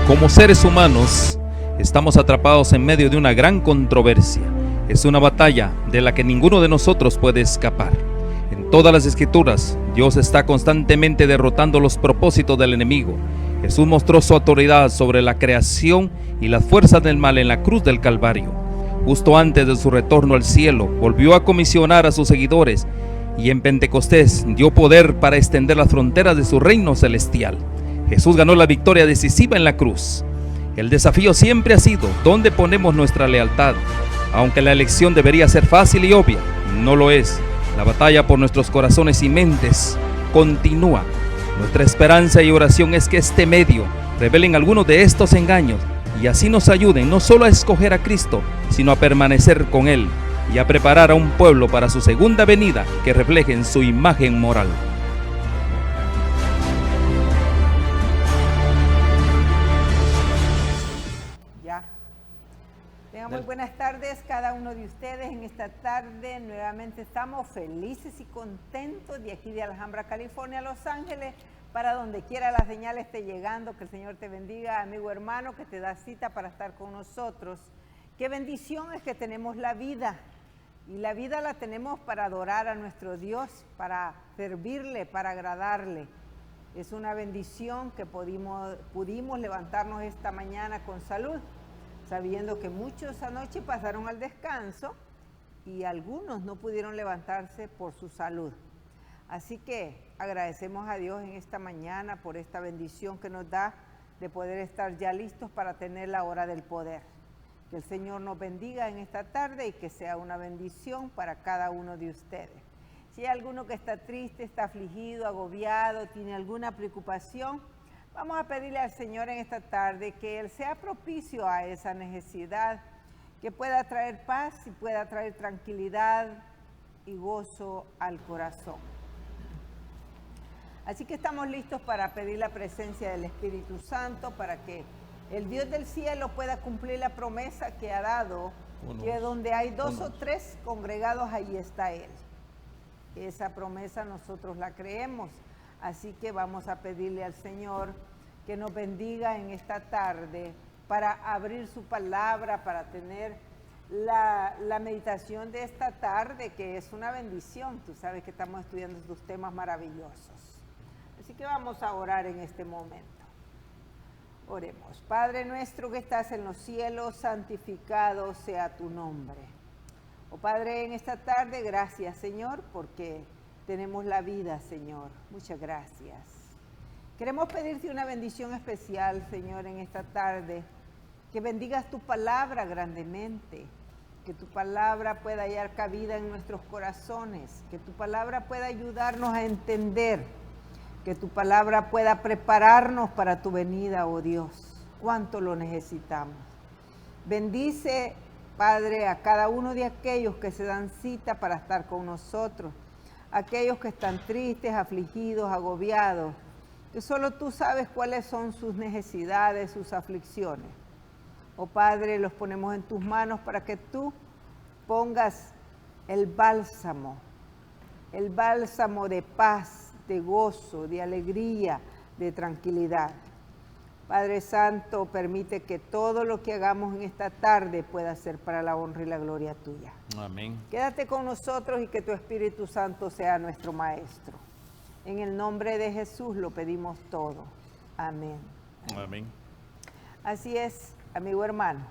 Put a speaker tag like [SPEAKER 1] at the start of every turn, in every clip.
[SPEAKER 1] Como seres humanos, estamos atrapados en medio de una gran controversia. Es una batalla de la que ninguno de nosotros puede escapar. En todas las escrituras, Dios está constantemente derrotando los propósitos del enemigo. Jesús mostró su autoridad sobre la creación y las fuerzas del mal en la cruz del Calvario. Justo antes de su retorno al cielo, volvió a comisionar a sus seguidores y en Pentecostés dio poder para extender las fronteras de su reino celestial. Jesús ganó la victoria decisiva en la cruz. El desafío siempre ha sido ¿dónde ponemos nuestra lealtad? Aunque la elección debería ser fácil y obvia, no lo es. La batalla por nuestros corazones y mentes continúa. Nuestra esperanza y oración es que este medio revelen algunos de estos engaños y así nos ayuden no solo a escoger a Cristo, sino a permanecer con Él y a preparar a un pueblo para su segunda venida que reflejen su imagen moral.
[SPEAKER 2] Muy buenas tardes cada uno de ustedes. En esta tarde nuevamente estamos felices y contentos de aquí de Alhambra, California, a Los Ángeles, para donde quiera la señal esté llegando. Que el Señor te bendiga, amigo hermano, que te da cita para estar con nosotros. Qué bendición es que tenemos la vida, y la vida la tenemos para adorar a nuestro Dios, para servirle, para agradarle. Es una bendición que pudimos levantarnos esta mañana con salud, sabiendo que muchos anoche pasaron al descanso y algunos no pudieron levantarse por su salud. Así que agradecemos a Dios en esta mañana por esta bendición que nos da de poder estar ya listos para tener la hora del poder. Que el Señor nos bendiga en esta tarde y que sea una bendición para cada uno de ustedes. Si hay alguno que está triste, está afligido, agobiado, tiene alguna preocupación, vamos a pedirle al Señor en esta tarde que Él sea propicio a esa necesidad, que pueda traer paz y pueda traer tranquilidad y gozo al corazón. Así que estamos listos para pedir la presencia del Espíritu Santo para que el Dios del cielo pueda cumplir la promesa que ha dado, que donde hay dos o tres congregados, ahí está Él. Esa promesa nosotros la creemos. Así que vamos a pedirle al Señor que nos bendiga en esta tarde para abrir su palabra, para tener la meditación de esta tarde, que es una bendición. Tú sabes que estamos estudiando estos temas maravillosos. Así que vamos a orar en este momento. Oremos. Padre nuestro que estás en los cielos, santificado sea tu nombre. Oh Padre, en esta tarde, gracias Señor, porque tenemos la vida, Señor. Muchas gracias. Queremos pedirte una bendición especial, Señor, en esta tarde. Que bendigas tu palabra grandemente. Que tu palabra pueda hallar cabida en nuestros corazones. Que tu palabra pueda ayudarnos a entender. Que tu palabra pueda prepararnos para tu venida, oh Dios. Cuánto lo necesitamos. Bendice, Padre, a cada uno de aquellos que se dan cita para estar con nosotros. Aquellos que están tristes, afligidos, agobiados, que solo tú sabes cuáles son sus necesidades, sus aflicciones. Oh Padre, los ponemos en tus manos para que tú pongas el bálsamo de paz, de gozo, de alegría, de tranquilidad. Padre Santo, permite que todo lo que hagamos en esta tarde pueda ser para la honra y la gloria tuya.
[SPEAKER 1] Amén.
[SPEAKER 2] Quédate con nosotros y que tu Espíritu Santo sea nuestro Maestro. En el nombre de Jesús lo pedimos todo. Amén.
[SPEAKER 1] Amén.
[SPEAKER 2] Así es, amigo hermano.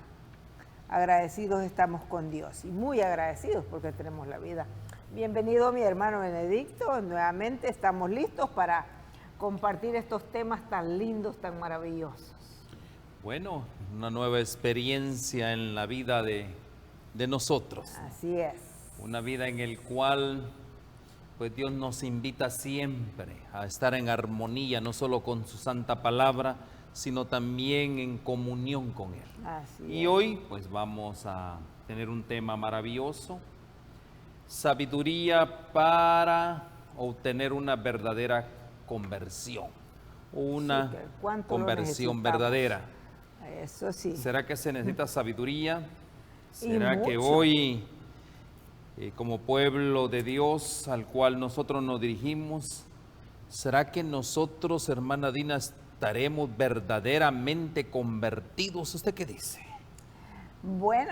[SPEAKER 2] Agradecidos estamos con Dios y muy agradecidos porque tenemos la vida. Bienvenido mi hermano Benedicto. Nuevamente estamos listos para compartir estos temas tan lindos, tan maravillosos.
[SPEAKER 1] Bueno, una nueva experiencia en la vida de nosotros.
[SPEAKER 2] Así es.
[SPEAKER 1] Una vida en el cual pues Dios nos invita siempre a estar en armonía, no solo con su santa palabra, sino también en comunión con Él.
[SPEAKER 2] Así
[SPEAKER 1] y
[SPEAKER 2] es.
[SPEAKER 1] Hoy pues vamos a tener un tema maravilloso: sabiduría para obtener una verdadera conversión, una conversión verdadera.
[SPEAKER 2] Eso sí.
[SPEAKER 1] ¿Será que se necesita sabiduría? ¿Será que
[SPEAKER 2] mucho.
[SPEAKER 1] hoy, como pueblo de Dios al cual nosotros nos dirigimos, será que nosotros, hermana Dina, ¿Estaremos verdaderamente convertidos? ¿Usted qué dice?
[SPEAKER 2] Bueno,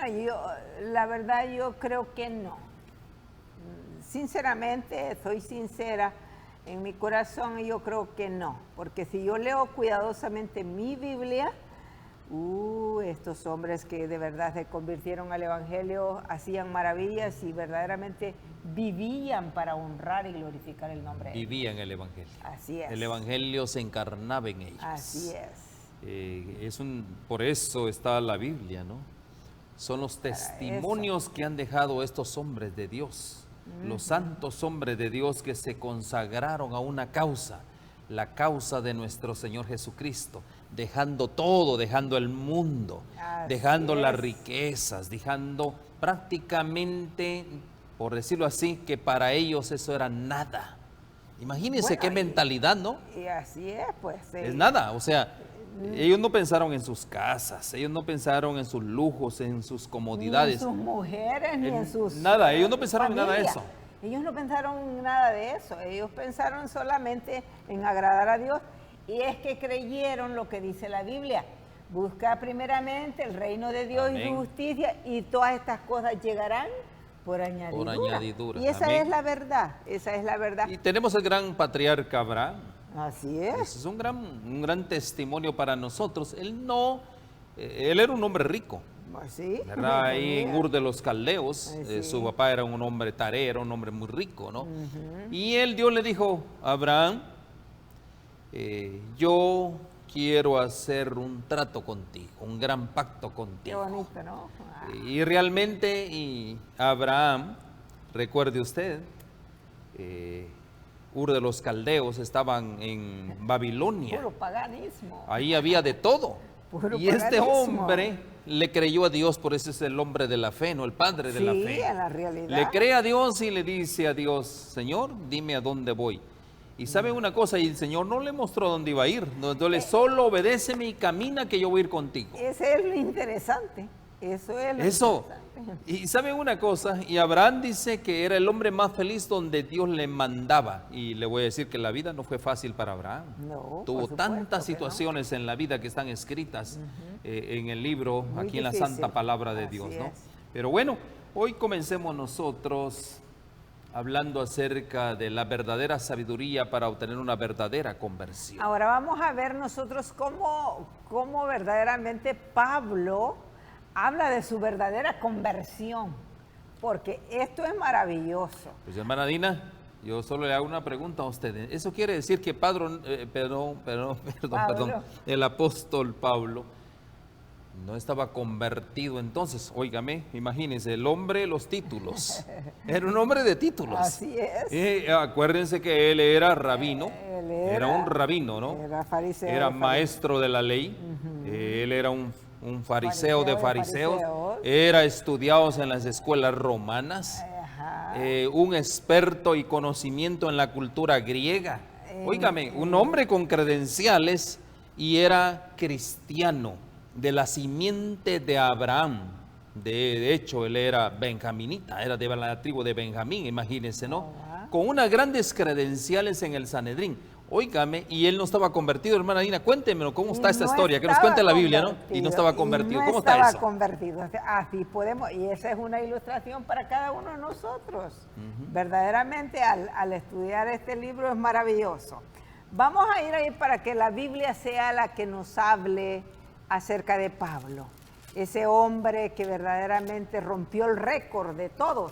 [SPEAKER 2] la verdad yo creo que no. Sinceramente, soy sincera, en mi corazón yo creo que no, porque si yo leo cuidadosamente mi Biblia, estos hombres que de verdad se convirtieron al Evangelio hacían maravillas y verdaderamente vivían para honrar y glorificar el nombre de Dios.
[SPEAKER 1] Vivían el Evangelio.
[SPEAKER 2] Así es.
[SPEAKER 1] El Evangelio se encarnaba en ellos.
[SPEAKER 2] Así es.
[SPEAKER 1] Por eso está la Biblia, ¿no? Son los testimonios que han dejado estos hombres de Dios, los santos hombres de Dios que se consagraron a una causa, la causa de nuestro Señor Jesucristo, dejando todo, dejando el mundo, dejando las riquezas, dejando prácticamente, por decirlo así, que para ellos eso era nada. Imagínense qué mentalidad, ¿no?
[SPEAKER 2] Y así es, pues.
[SPEAKER 1] Es nada, o sea, ellos no pensaron en sus casas, ellos no pensaron en sus lujos, en sus comodidades.
[SPEAKER 2] Ni en sus mujeres, ni en sus...
[SPEAKER 1] Nada, ellos no pensaron en nada de eso.
[SPEAKER 2] Ellos no pensaron en nada de eso, ellos pensaron solamente en agradar a Dios. Y es que creyeron lo que dice la Biblia. Busca primeramente el reino de Dios y su justicia, y todas estas cosas llegarán por añadidura. Por añadidura. Y esa es la verdad, esa es la verdad.
[SPEAKER 1] Y tenemos el gran patriarca Abraham.
[SPEAKER 2] Así es.
[SPEAKER 1] Ese es un gran testimonio para nosotros. Él era un hombre rico.
[SPEAKER 2] Sí.
[SPEAKER 1] ¿Verdad? Ahí en Ur de los Caldeos, su papá era un hombre taré, era un hombre muy rico, ¿no? Y Dios le dijo a Abraham, yo quiero hacer un trato contigo, un gran pacto contigo.
[SPEAKER 2] Qué bonito, ¿no?
[SPEAKER 1] Y realmente, Abraham, recuerde usted, Ur de los Caldeos estaban en Babilonia.
[SPEAKER 2] Puro paganismo.
[SPEAKER 1] Ahí había de todo.
[SPEAKER 2] Puro
[SPEAKER 1] y este hombre le creyó a Dios, por eso es el hombre de la fe, no el padre de la fe.
[SPEAKER 2] Sí, en la realidad.
[SPEAKER 1] Le cree a Dios y le dice a Dios, Señor, dime a dónde voy. Y sabe una cosa, y el Señor no le mostró dónde iba a ir. Entonces, solo obedéceme y camina que yo voy a ir contigo.
[SPEAKER 2] Ese es lo interesante. Eso es lo interesante.
[SPEAKER 1] Y sabe una cosa, y Abraham dice que era el hombre más feliz donde Dios le mandaba. Y le voy a decir que la vida no fue fácil para Abraham.
[SPEAKER 2] No,
[SPEAKER 1] tuvo tantas situaciones en la vida que están escritas en el libro, muy aquí difícil. En la santa palabra de Dios, ¿no? Pero bueno, hoy comencemos nosotros hablando acerca de la verdadera sabiduría para obtener una verdadera conversión.
[SPEAKER 2] Ahora vamos a ver nosotros cómo verdaderamente Pablo habla de su verdadera conversión, porque esto es maravilloso.
[SPEAKER 1] Pues hermana Dina, yo solo le hago una pregunta a usted. ¿Eso quiere decir que el apóstol Pablo no estaba convertido entonces? Óigame, imagínense, el hombre de los títulos. Era un hombre de títulos.
[SPEAKER 2] Así es.
[SPEAKER 1] Acuérdense que él era rabino. Era un rabino, ¿no?
[SPEAKER 2] Era fariseo.
[SPEAKER 1] Era maestro de la ley. Él era un fariseo de fariseos. Era estudiado en las escuelas romanas. Un experto y conocimiento en la cultura griega. Óigame, un hombre con credenciales, y era cristiano, de la simiente de Abraham. De hecho, él era benjaminita, era de la tribu de Benjamín, imagínense, ¿no? Con unas grandes credenciales en el Sanedrín. Óigame, y él no estaba convertido, hermana Dina. Cuéntemelo, ¿cómo está esta historia? Que nos cuente la Biblia, ¿no? Y no estaba convertido. ¿Cómo está eso?
[SPEAKER 2] No estaba convertido. Así podemos, y esa es una ilustración para cada uno de nosotros. Verdaderamente, al estudiar este libro es maravilloso. Vamos a ir ahí para que la Biblia sea la que nos hable acerca de Pablo. Ese hombre que verdaderamente rompió el récord de todos.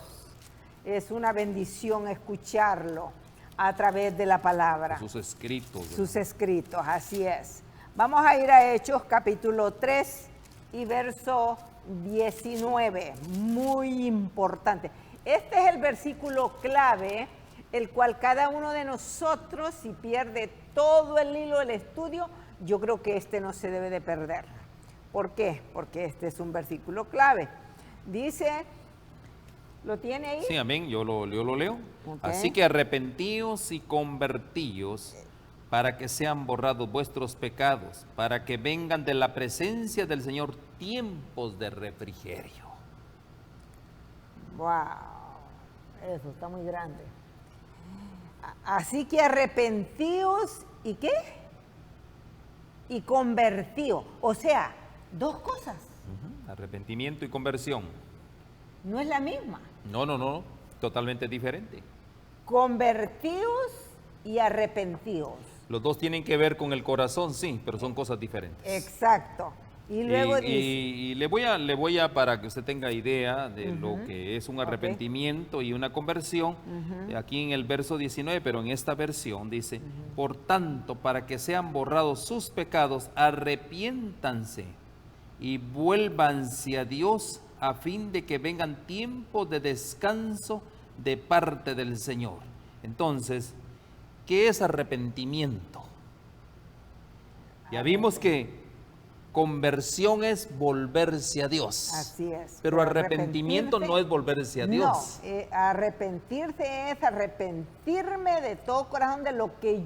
[SPEAKER 2] Es una bendición escucharlo a través de la palabra.
[SPEAKER 1] Sus escritos.
[SPEAKER 2] Sus escritos, así es. Vamos a ir a Hechos capítulo 3 y verso 19. Muy importante. Este es el versículo clave, el cual cada uno de nosotros, si pierde todo el hilo del estudio, yo creo que este no se debe de perder. ¿Por qué? Porque este es un versículo clave. Dice... ¿Lo tiene ahí?
[SPEAKER 1] Sí, amén, yo lo leo. Así que arrepentíos y convertíos para que sean borrados vuestros pecados, para que vengan de la presencia del Señor tiempos de refrigerio.
[SPEAKER 2] ¡Wow! Eso está muy grande. Así que arrepentíos y ¿qué? y convertido. O sea, dos cosas.
[SPEAKER 1] Arrepentimiento y conversión.
[SPEAKER 2] No es la misma.
[SPEAKER 1] No, totalmente diferente.
[SPEAKER 2] Convertidos y arrepentidos.
[SPEAKER 1] Los dos tienen que ver con el corazón, sí, pero son cosas diferentes.
[SPEAKER 2] Exacto. Y luego dice,
[SPEAKER 1] y le voy a, para que usted tenga idea de lo que es un arrepentimiento y una conversión, aquí en el verso 19, pero en esta versión dice, por tanto, para que sean borrados sus pecados, arrepiéntanse y vuélvanse a Dios a fin de que vengan tiempos de descanso de parte del Señor. Entonces, ¿qué es arrepentimiento? Ya vimos que conversión es volverse a Dios.
[SPEAKER 2] Así es.
[SPEAKER 1] Pero arrepentimiento no es volverse a Dios.
[SPEAKER 2] No, arrepentirse es arrepentirme de todo corazón de lo que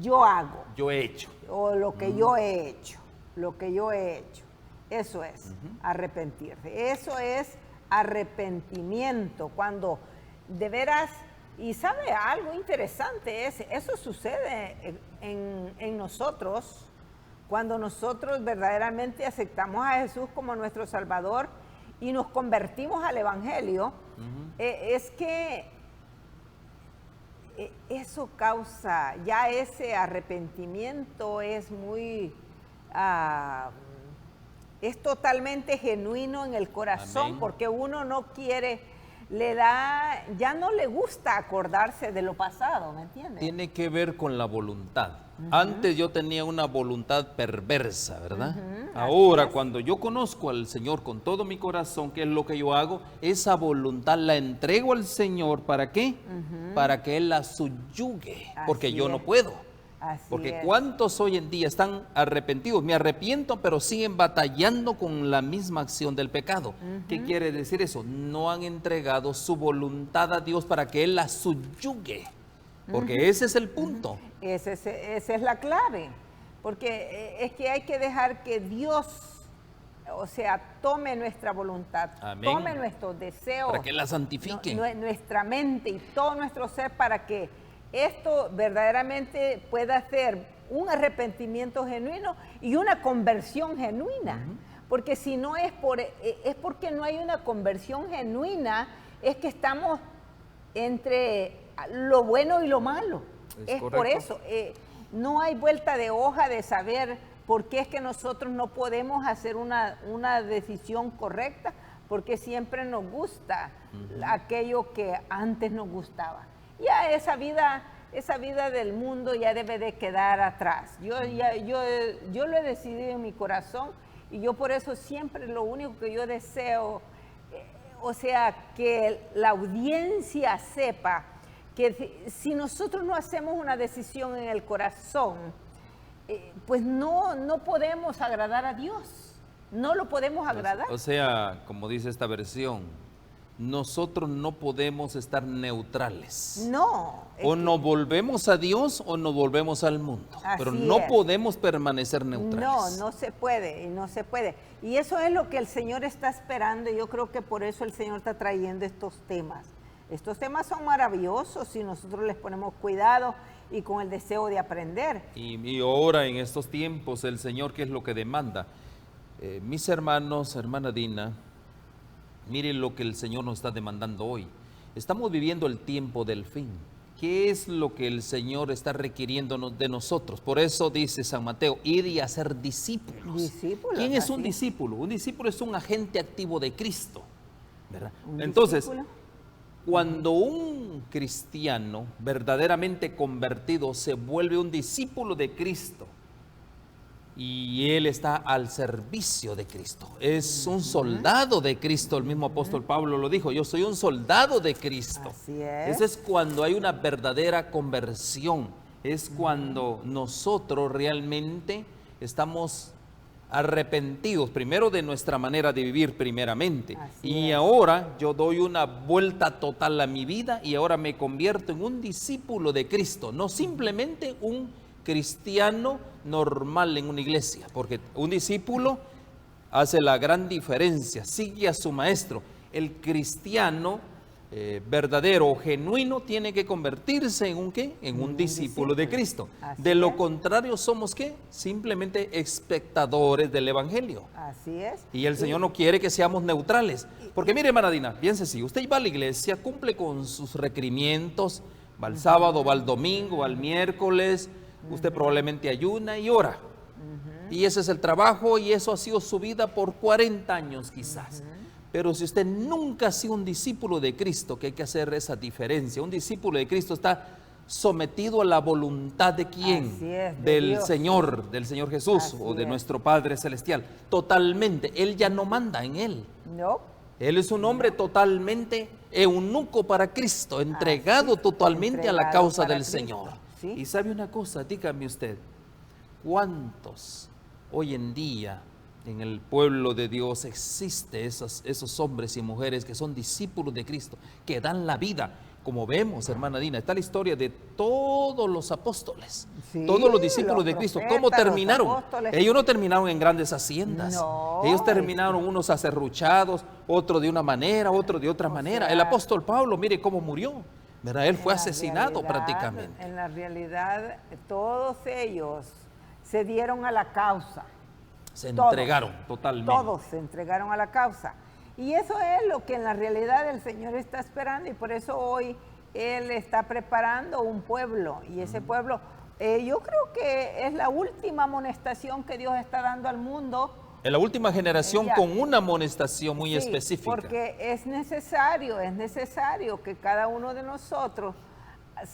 [SPEAKER 2] yo hago.
[SPEAKER 1] Yo he hecho.
[SPEAKER 2] O lo que yo he hecho. Lo que yo he hecho. Eso es arrepentirse. Eso es arrepentimiento. Cuando de veras, y sabe algo interesante, eso sucede en nosotros. Cuando nosotros verdaderamente aceptamos a Jesús como nuestro Salvador y nos convertimos al Evangelio, es que eso causa, ya ese arrepentimiento es muy, es totalmente genuino en el corazón. Amén. Porque uno no quiere, ya no le gusta acordarse de lo pasado, ¿me entiendes?
[SPEAKER 1] Tiene que ver con la voluntad. Antes yo tenía una voluntad perversa, ¿verdad? Ahora, cuando yo conozco al Señor con todo mi corazón, ¿qué es lo que yo hago? Esa voluntad la entrego al Señor, ¿para qué? Para que Él la subyugue, porque yo no puedo. Porque ¿cuántos hoy en día están arrepentidos? Me arrepiento, pero siguen batallando con la misma acción del pecado. ¿Qué quiere decir eso? No han entregado su voluntad a Dios para que Él la subyugue. Porque ese es el punto.
[SPEAKER 2] Esa es la clave. Porque es que hay que dejar que Dios, o sea, tome nuestra voluntad, Amén. Tome nuestros deseos.
[SPEAKER 1] Para que la santifique.
[SPEAKER 2] Nuestra mente y todo nuestro ser, para que esto verdaderamente pueda ser un arrepentimiento genuino y una conversión genuina. Porque si no es porque no hay una conversión genuina, es que estamos entre lo bueno y lo malo. Es por eso. No hay vuelta de hoja de saber por qué es que nosotros no podemos hacer una decisión correcta, porque siempre nos gusta aquello que antes nos gustaba. Ya esa vida del mundo ya debe de quedar atrás. Yo lo he decidido en mi corazón, y yo por eso siempre lo único que yo deseo, o sea, que la audiencia sepa que si nosotros no hacemos una decisión en el corazón, pues no podemos agradar a Dios. No lo podemos agradar.
[SPEAKER 1] O sea, como dice esta versión, nosotros no podemos estar neutrales.
[SPEAKER 2] No.
[SPEAKER 1] O nos volvemos a Dios o nos volvemos al mundo. Pero no podemos permanecer neutrales.
[SPEAKER 2] No se puede, no se puede. Y eso es lo que el Señor está esperando, y yo creo que por eso el Señor está trayendo estos temas. Estos temas son maravillosos si nosotros les ponemos cuidado y con el deseo de aprender.
[SPEAKER 1] Y ahora en estos tiempos el Señor, ¿qué es lo que demanda? Mis hermanos, hermana Dina, miren lo que el Señor nos está demandando hoy. Estamos viviendo el tiempo del fin. ¿Qué es lo que el Señor está requiriendo de nosotros? Por eso dice San Mateo, ir y hacer discípulos. ¿Quién es un discípulo? Un discípulo es un agente activo de Cristo, ¿verdad? Entonces, cuando un cristiano verdaderamente convertido se vuelve un discípulo de Cristo, y él está al servicio de Cristo, es un soldado de Cristo. El mismo apóstol Pablo lo dijo, yo soy un soldado de Cristo.
[SPEAKER 2] Así es.
[SPEAKER 1] Ese es cuando hay una verdadera conversión, es cuando nosotros realmente estamos arrepentidos primero de nuestra manera de vivir primeramente. Y ahora yo doy una vuelta total a mi vida y ahora me convierto en un discípulo de Cristo, no simplemente un cristiano normal en una iglesia, porque un discípulo hace la gran diferencia, sigue a su maestro. El cristiano verdadero o genuino tiene que convertirse en un ¿qué? En un discípulo de Cristo. De lo contrario somos ¿qué? Simplemente espectadores del Evangelio.
[SPEAKER 2] Así es.
[SPEAKER 1] Y el Señor no quiere que seamos neutrales. Porque mire, hermana Dina, piense si usted va a la iglesia, cumple con sus requerimientos, va al sábado, va al domingo, va al miércoles, usted probablemente ayuna y ora. Y ese es el trabajo y eso ha sido su vida por 40 años quizás. Pero si usted nunca ha sido un discípulo de Cristo, que hay que hacer esa diferencia. Un discípulo de Cristo está sometido a la voluntad de quién, del
[SPEAKER 2] Dios.
[SPEAKER 1] Señor Jesús o de nuestro Padre Celestial. Totalmente, Él ya no manda en Él.
[SPEAKER 2] No.
[SPEAKER 1] Él es un hombre totalmente eunuco para Cristo, entregado totalmente a la causa del Señor.
[SPEAKER 2] ¿Sí?
[SPEAKER 1] Y sabe una cosa, dígame usted, ¿cuántos hoy en día en el pueblo de Dios existe esos hombres y mujeres que son discípulos de Cristo, que dan la vida? Como vemos, hermana Dina, está la historia de todos los apóstoles, todos los discípulos de Cristo. ¿Cómo terminaron? Ellos no terminaron en grandes haciendas.
[SPEAKER 2] No,
[SPEAKER 1] ellos terminaron unos acerruchados, otro de una manera, otro de otra manera. El apóstol Pablo, mire cómo murió, ¿verdad? Él fue asesinado prácticamente.
[SPEAKER 2] En la realidad, todos ellos se dieron a la causa.
[SPEAKER 1] Se entregaron totalmente.
[SPEAKER 2] Todos se entregaron a la causa. Y eso es lo que en la realidad el Señor está esperando y por eso hoy Él está preparando un pueblo. Y ese pueblo, yo creo que es la última amonestación que Dios está dando al mundo.
[SPEAKER 1] En la última generación con una amonestación muy específica.
[SPEAKER 2] Porque es necesario que cada uno de nosotros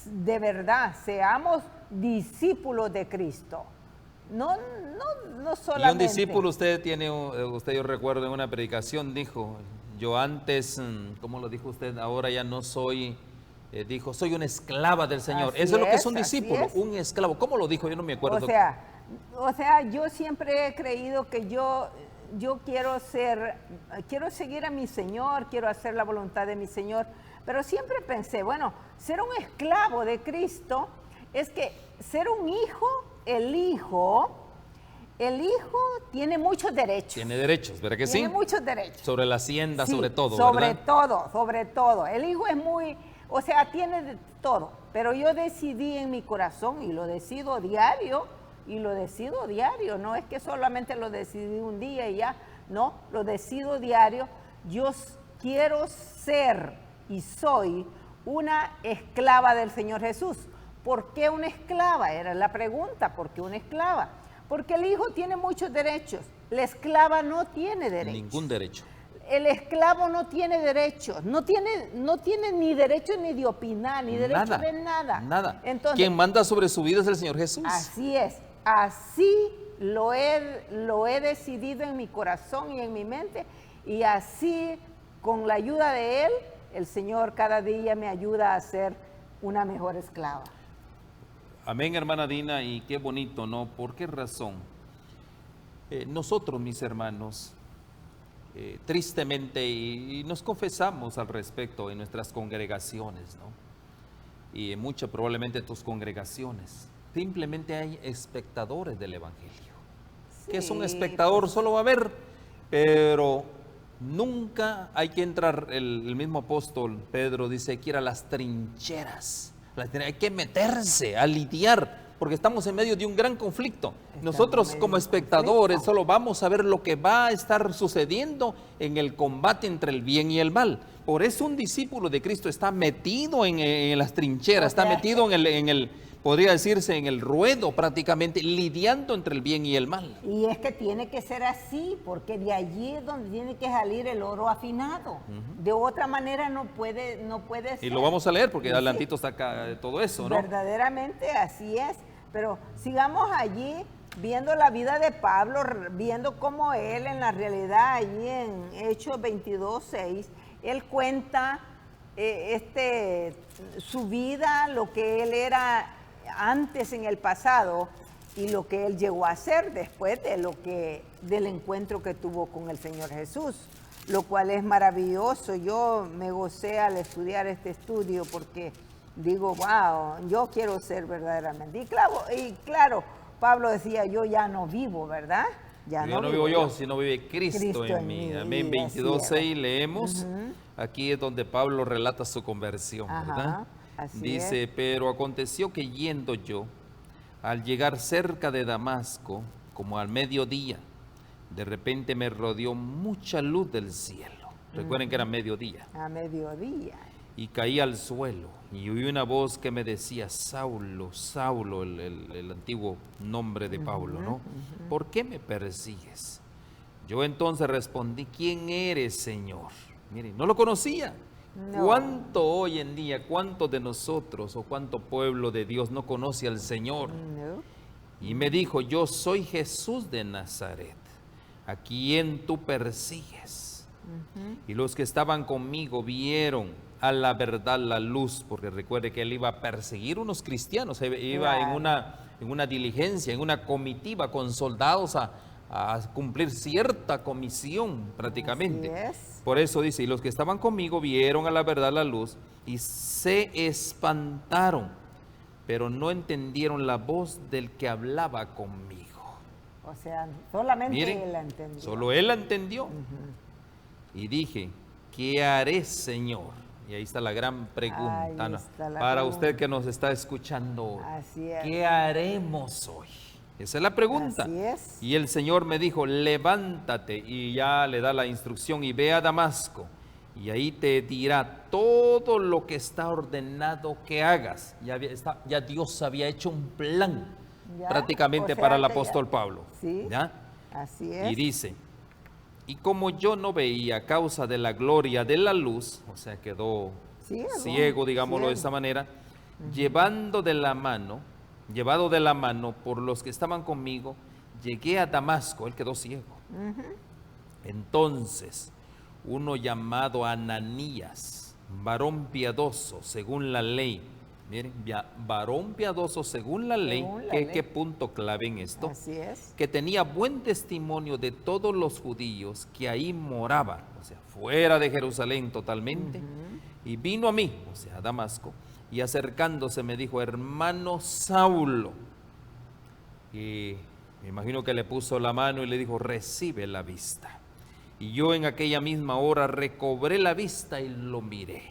[SPEAKER 2] de verdad seamos discípulos de Cristo. No solamente.
[SPEAKER 1] Y un discípulo, usted yo recuerdo en una predicación, dijo, yo antes, ¿cómo lo dijo usted? Ahora ya no soy, dijo, soy una esclava del Señor. Eso es lo que es un discípulo, un esclavo. ¿Cómo lo dijo? Yo no me acuerdo.
[SPEAKER 2] O sea, yo siempre he creído que yo quiero seguir a mi Señor, quiero hacer la voluntad de mi Señor, pero siempre pensé, bueno, ser un esclavo de Cristo es que ser un hijo, el hijo tiene muchos derechos.
[SPEAKER 1] Tiene derechos, ¿verdad que sí?
[SPEAKER 2] Tiene muchos derechos.
[SPEAKER 1] Sobre la hacienda, sobre todo,
[SPEAKER 2] sobre todo. El hijo es tiene de todo. Pero yo decidí en mi corazón y lo decido diario, no es que solamente lo decidí un día y ya, no, lo decido diario. Yo quiero ser y soy una esclava del Señor Jesús. ¿Por qué una esclava? Era la pregunta, ¿por qué una esclava? Porque el hijo tiene muchos derechos, la esclava no tiene derechos.
[SPEAKER 1] Ningún derecho.
[SPEAKER 2] El esclavo no tiene derechos, no tiene ni derecho ni de opinar, ni derecho de nada.
[SPEAKER 1] Nada.
[SPEAKER 2] Entonces,
[SPEAKER 1] quien manda sobre su vida es el Señor Jesús.
[SPEAKER 2] Así es, así lo he decidido en mi corazón y en mi mente, y así, con la ayuda de Él, el Señor cada día me ayuda a ser una mejor esclava.
[SPEAKER 1] Amén, hermana Dina, y qué bonito, ¿no? ¿Por qué razón? Nosotros, mis hermanos, tristemente, y nos confesamos al respecto en nuestras congregaciones, ¿no? Y en muchas, probablemente tus congregaciones, simplemente hay espectadores del Evangelio. Sí, que es un espectador, solo va a ver, pero nunca hay que entrar. El mismo apóstol Pedro dice que ir a las trincheras. Hay que meterse a lidiar, porque estamos en medio de un gran conflicto. Nosotros como espectadores solo vamos a ver lo que va a estar sucediendo en el combate entre el bien y el mal. Por eso un discípulo de Cristo está metido en las trincheras, está metido podría decirse, en el ruedo prácticamente, lidiando entre el bien y el mal.
[SPEAKER 2] Y es que tiene que ser así, porque de allí es donde tiene que salir el oro afinado. De otra manera no puede ser.
[SPEAKER 1] Y lo vamos a leer, porque adelantito está acá todo eso, ¿no?
[SPEAKER 2] Verdaderamente así es. Pero sigamos allí viendo la vida de Pablo, viendo cómo él en la realidad, allí en Hechos 22:6, él cuenta su vida, lo que él era antes en el pasado y lo que él llegó a ser después del encuentro que tuvo con el Señor Jesús, lo cual es maravilloso. Yo me gocé al estudiar este estudio porque digo, wow, yo quiero ser verdaderamente. Y claro, Pablo decía, yo ya no vivo, ¿verdad? Ya
[SPEAKER 1] no vivo yo, sino vive Cristo en mí. Amén. 22:6 leemos. Aquí es donde Pablo relata su conversión, ¿verdad? Dice, pero aconteció que yendo yo, al llegar cerca de Damasco, como al mediodía, de repente me rodeó mucha luz del cielo. Recuerden que era mediodía.
[SPEAKER 2] A mediodía.
[SPEAKER 1] Y caí al suelo y oí una voz que me decía, Saulo, Saulo, el antiguo nombre de Pablo, ¿no? ¿Por qué me persigues? Yo entonces respondí, ¿quién eres, Señor? Miren, no lo conocía. No. ¿Cuánto hoy en día, cuántos de nosotros o cuánto pueblo de Dios no conoce al Señor? No. Y me dijo, yo soy Jesús de Nazaret, a quien tú persigues. Y los que estaban conmigo vieron a la verdad la luz, porque recuerde que él iba a perseguir unos cristianos, iba en una diligencia, en una comitiva con soldados a cumplir cierta comisión prácticamente. Por eso dice, y los que estaban conmigo vieron a la verdad la luz y se espantaron, pero no entendieron la voz del que hablaba conmigo.
[SPEAKER 2] O sea, solamente él la entendió.
[SPEAKER 1] Solo él la entendió. Y dije, ¿qué haré, Señor? Y ahí está la gran pregunta, ¿no? Para usted que nos está escuchando hoy.
[SPEAKER 2] Así es.
[SPEAKER 1] ¿Qué haremos hoy? Esa es la pregunta.
[SPEAKER 2] Así es.
[SPEAKER 1] Y el Señor me dijo, levántate, y ya le da la instrucción, y ve a Damasco, y ahí te dirá todo lo que está ordenado que hagas. Ya Dios había hecho un plan prácticamente para el apóstol Pablo.
[SPEAKER 2] Sí,
[SPEAKER 1] ¿ya?
[SPEAKER 2] Así es.
[SPEAKER 1] Y dice, y como yo no veía a causa de la gloria de la luz, o sea, quedó ciego, digámoslo de esta manera, llevado de la mano por los que estaban conmigo, llegué a Damasco, él quedó ciego. Entonces, uno llamado Ananías, varón piadoso según la ley, miren, varón piadoso según la ley, ¿qué punto clave en esto?
[SPEAKER 2] Así es.
[SPEAKER 1] Que tenía buen testimonio de todos los judíos que ahí moraban, o sea, fuera de Jerusalén totalmente, y vino a mí, o sea, a Damasco, y acercándose me dijo, hermano Saulo, y me imagino que le puso la mano y le dijo, recibe la vista. Y yo en aquella misma hora recobré la vista y lo miré.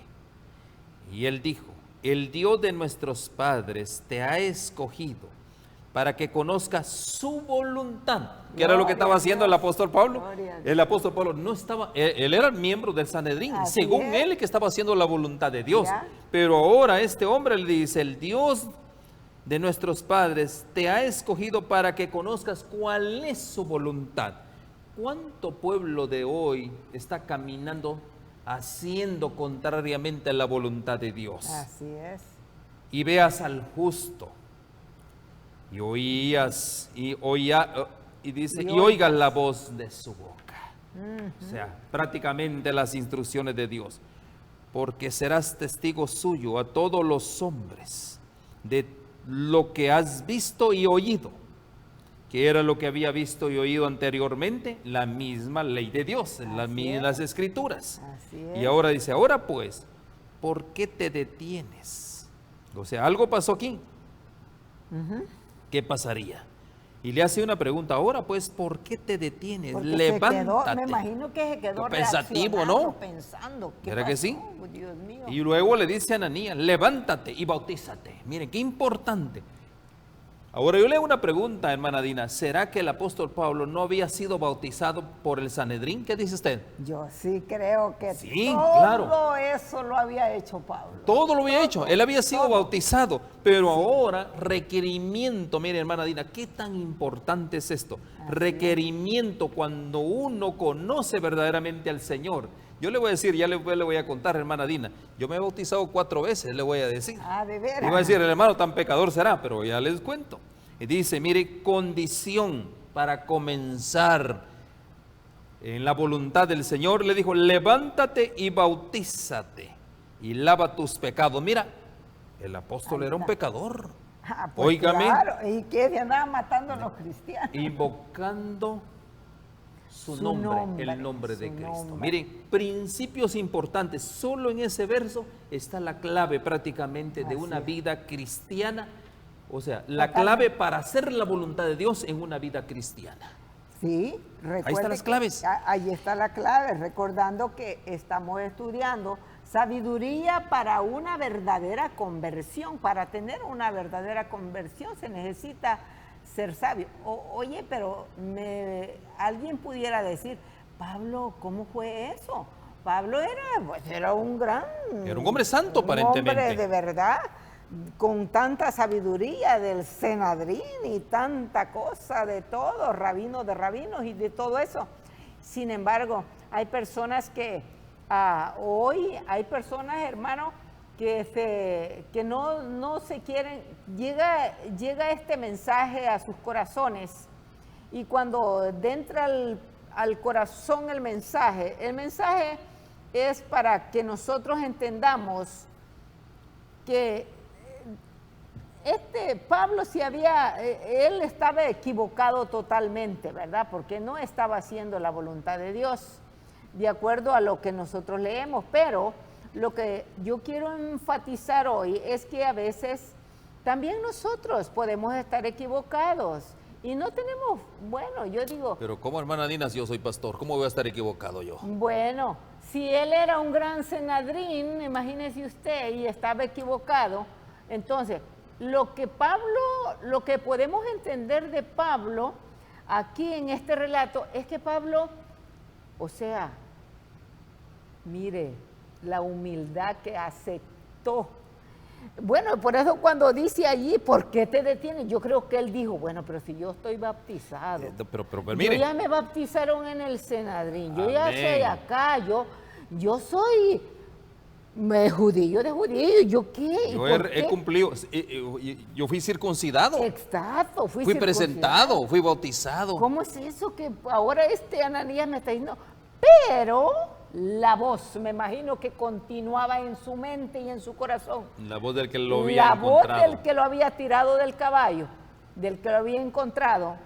[SPEAKER 1] Y él dijo, el Dios de nuestros padres te ha escogido para que conozcas su voluntad. ¿Qué era lo que estaba haciendo el apóstol Pablo? El apóstol Pablo no estaba, él era miembro del Sanedrín, según él que estaba haciendo la voluntad de Dios. Pero ahora este hombre le dice, el Dios de nuestros padres te ha escogido para que conozcas cuál es su voluntad. ¿Cuánto pueblo de hoy está caminando haciendo contrariamente a la voluntad de Dios?
[SPEAKER 2] Así es.
[SPEAKER 1] Y veas al justo, y oías, y dice, y oigas la voz de su boca. O sea, prácticamente las instrucciones de Dios. Porque serás testigo suyo a todos los hombres de lo que has visto y oído. ¿Qué era lo que había visto y oído anteriormente? La misma ley de Dios, las escrituras. Y ahora dice, ahora pues, ¿por qué te detienes? O sea, algo pasó aquí. ¿Qué pasaría? Y le hace una pregunta, ahora pues, ¿por qué te detienes?
[SPEAKER 2] Porque
[SPEAKER 1] levántate.
[SPEAKER 2] Me imagino que se quedó
[SPEAKER 1] pensativo, ¿no?
[SPEAKER 2] Pensando,
[SPEAKER 1] ¿Verdad que sí?
[SPEAKER 2] Dios mío.
[SPEAKER 1] Y luego le dice a Ananías, levántate y bautízate. Miren, qué importante. Ahora yo le hago una pregunta, hermana Dina. ¿Será que el apóstol Pablo no había sido bautizado por el Sanedrín? ¿Qué dice usted?
[SPEAKER 2] Yo sí creo que
[SPEAKER 1] todo
[SPEAKER 2] eso lo había hecho Pablo.
[SPEAKER 1] Todo lo había hecho. Él había sido bautizado. Pero ahora, requerimiento. Mire, hermana Dina, ¿qué tan importante es esto? Requerimiento cuando uno conoce verdaderamente al Señor. Yo le voy a decir, ya le voy a contar, hermana Dina. Yo me he bautizado 4 veces, le voy a decir.
[SPEAKER 2] ¿De veras?
[SPEAKER 1] Le voy a decir, el hermano tan pecador será, pero ya les cuento. Y dice, mire, condición para comenzar en la voluntad del Señor, le dijo, levántate y bautízate y lava tus pecados. Mira, el apóstol era un pecador.
[SPEAKER 2] Pues
[SPEAKER 1] óigame.
[SPEAKER 2] Claro. ¿Y qué? Se andaban matando a los cristianos.
[SPEAKER 1] Invocando su nombre, el nombre de Cristo. Miren, principios importantes. Solo en ese verso está la clave prácticamente de una vida cristiana. O sea, la clave para hacer la voluntad de Dios en una vida cristiana.
[SPEAKER 2] Sí,
[SPEAKER 1] Ahí están las claves.
[SPEAKER 2] Ahí está la clave, recordando que estamos estudiando sabiduría para una verdadera conversión. Para tener una verdadera conversión se necesita ser sabio. Oye, pero alguien pudiera decir, Pablo, ¿cómo fue eso? Pablo era un gran...
[SPEAKER 1] Era un hombre santo, aparentemente.
[SPEAKER 2] Un hombre de verdad, con tanta sabiduría del Senadrín y tanta cosa de todo, rabino de rabinos y de todo eso. Sin embargo, hay personas que hoy, hay personas, hermanos, que no se quieren, llega este mensaje a sus corazones, y cuando entra al corazón el mensaje es para que nosotros entendamos que Pablo él estaba equivocado totalmente, ¿verdad? Porque no estaba haciendo la voluntad de Dios, de acuerdo a lo que nosotros leemos. Pero lo que yo quiero enfatizar hoy es que a veces también nosotros podemos estar equivocados y no tenemos, bueno, yo digo...
[SPEAKER 1] Pero ¿cómo, hermana Dina, si yo soy pastor? ¿Cómo voy a estar equivocado yo?
[SPEAKER 2] Bueno, si él era un gran senadrín, imagínese usted, y estaba equivocado, entonces... Lo que podemos entender de Pablo aquí en este relato es que Pablo, o sea, mire, la humildad que aceptó. Bueno, por eso cuando dice allí, ¿por qué te detienes? Yo creo que él dijo, bueno, pero si yo estoy bautizado,
[SPEAKER 1] pero mire,
[SPEAKER 2] yo ya me bautizaron en el Senadrín, yo
[SPEAKER 1] amén,
[SPEAKER 2] ya soy acá, yo soy... judío de judío, ¿yo qué?
[SPEAKER 1] Yo he cumplido, yo fui circuncidado.
[SPEAKER 2] Exacto,
[SPEAKER 1] fui presentado, fui bautizado.
[SPEAKER 2] ¿Cómo es eso que ahora Ananías me está diciendo? Pero la voz, me imagino que continuaba en su mente y en su corazón.
[SPEAKER 1] La voz del que lo había encontrado.
[SPEAKER 2] La voz del que lo había tirado del caballo, del que lo había encontrado,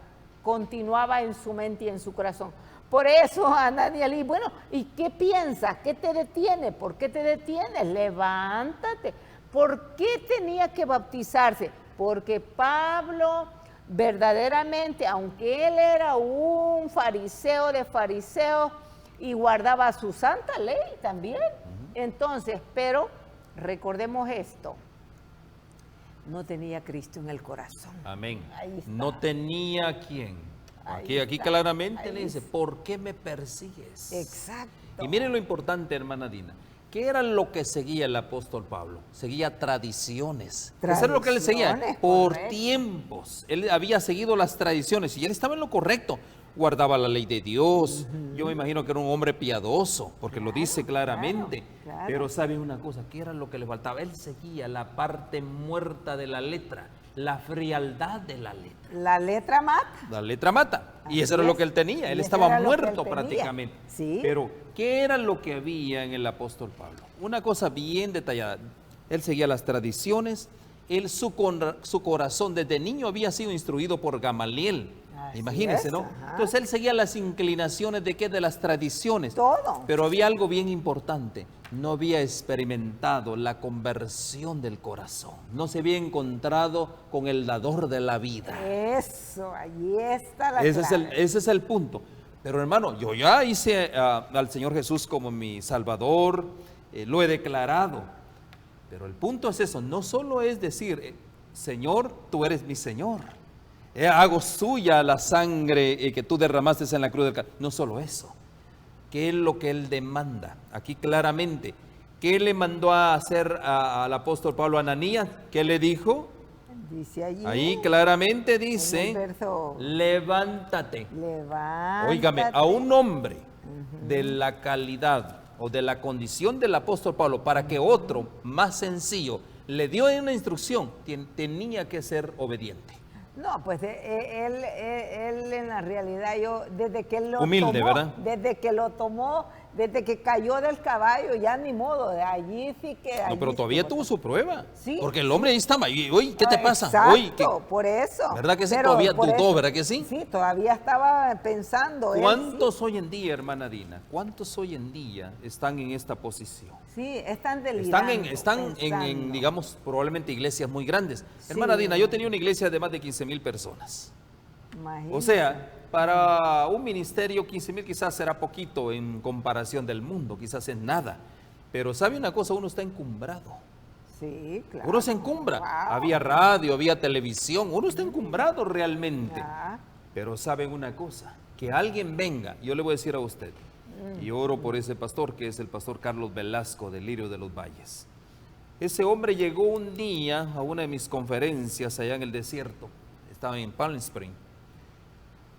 [SPEAKER 2] continuaba en su mente y en su corazón. Por eso, Ananías, bueno, ¿y qué piensas? ¿Qué te detiene? ¿Por qué te detienes? Levántate. ¿Por qué tenía que bautizarse? Porque Pablo verdaderamente, aunque él era un fariseo de fariseos y guardaba su santa ley también, entonces, pero recordemos esto, no tenía Cristo en el corazón.
[SPEAKER 1] Amén.
[SPEAKER 2] Ahí está.
[SPEAKER 1] No tenía quién. Aquí claramente le dice, ¿por qué me persigues?
[SPEAKER 2] Exacto.
[SPEAKER 1] Y miren lo importante, hermana Dina. ¿Qué era lo que seguía el apóstol Pablo? Seguía tradiciones. Eso era lo que él seguía. Por tiempos. Él había seguido las tradiciones y él estaba en lo correcto. Guardaba la ley de Dios. Yo me imagino que era un hombre piadoso, porque lo dice claramente.
[SPEAKER 2] Claro.
[SPEAKER 1] Pero ¿sabe una cosa? ¿Qué era lo que le faltaba? Él seguía la parte muerta de la letra. La frialdad de la letra.
[SPEAKER 2] La letra mata.
[SPEAKER 1] La letra mata. Y eso era lo que él tenía. Él estaba muerto prácticamente.
[SPEAKER 2] ¿Sí?
[SPEAKER 1] Pero, ¿qué era lo que había en el apóstol Pablo? Una cosa bien detallada. Él seguía las tradiciones. Su corazón desde niño había sido instruido por Gamaliel. Imagínense, ¿no?
[SPEAKER 2] Ajá.
[SPEAKER 1] Entonces él seguía las inclinaciones de qué, de las tradiciones.
[SPEAKER 2] Todo.
[SPEAKER 1] Pero había algo bien importante. No había experimentado la conversión del corazón. No se había encontrado con el dador de la vida.
[SPEAKER 2] Eso, allí está la
[SPEAKER 1] Ese
[SPEAKER 2] clave.
[SPEAKER 1] es el punto. Pero hermano, yo ya hice al Señor Jesús como mi Salvador, lo he declarado. Pero el punto es eso, no solo es decir, Señor, tú eres mi Señor. Hago suya la sangre que tú derramaste en la cruz del Calvario. No solo eso. ¿Qué es lo que Él demanda? Aquí claramente. ¿Qué le mandó a hacer al apóstol Pablo a Ananías? ¿Qué le dijo?
[SPEAKER 2] Dice allí.
[SPEAKER 1] Ahí claramente dice,
[SPEAKER 2] en el verso,
[SPEAKER 1] levántate.
[SPEAKER 2] levántate.
[SPEAKER 1] Óigame, a un hombre de la calidad o de la condición del apóstol Pablo, para que otro más sencillo le dio una instrucción, tenía que ser obediente.
[SPEAKER 2] No, pues él en la realidad, desde que él lo
[SPEAKER 1] humilde,
[SPEAKER 2] tomó,
[SPEAKER 1] ¿verdad?
[SPEAKER 2] Desde que lo tomó, desde que cayó del caballo, ya ni modo, de allí sí que...
[SPEAKER 1] No, pero todavía tuvo su prueba.
[SPEAKER 2] Sí.
[SPEAKER 1] Porque el hombre ahí estaba, oye, ¿qué te pasa?
[SPEAKER 2] Exacto,
[SPEAKER 1] Oye,
[SPEAKER 2] por eso.
[SPEAKER 1] ¿verdad que sí?
[SPEAKER 2] Pero
[SPEAKER 1] Todavía
[SPEAKER 2] por
[SPEAKER 1] dudó,
[SPEAKER 2] eso,
[SPEAKER 1] ¿verdad que sí?
[SPEAKER 2] Sí, todavía estaba pensando.
[SPEAKER 1] ¿Cuántos hoy en día, hermana Dina, cuántos hoy en día están en esta posición?
[SPEAKER 2] Sí, están delirando.
[SPEAKER 1] Están en, digamos, probablemente iglesias muy grandes.
[SPEAKER 2] Sí.
[SPEAKER 1] Hermana Dina, yo tenía una iglesia de más de 15,000 personas.
[SPEAKER 2] Imagínate.
[SPEAKER 1] O sea, para un ministerio 15,000 quizás será poquito en comparación del mundo, quizás es nada. Pero ¿sabe una cosa? Uno está encumbrado.
[SPEAKER 2] Sí, claro.
[SPEAKER 1] Uno se encumbra.
[SPEAKER 2] Wow.
[SPEAKER 1] Había radio, había televisión. Uno está encumbrado realmente.
[SPEAKER 2] Ya.
[SPEAKER 1] Pero ¿saben una cosa? Que alguien venga, yo le voy a decir a usted, y oro por ese pastor, que es el pastor Carlos Velasco de Lirio de los Valles. Ese hombre llegó un día a una de mis conferencias allá en el desierto. Estaba en Palm Springs.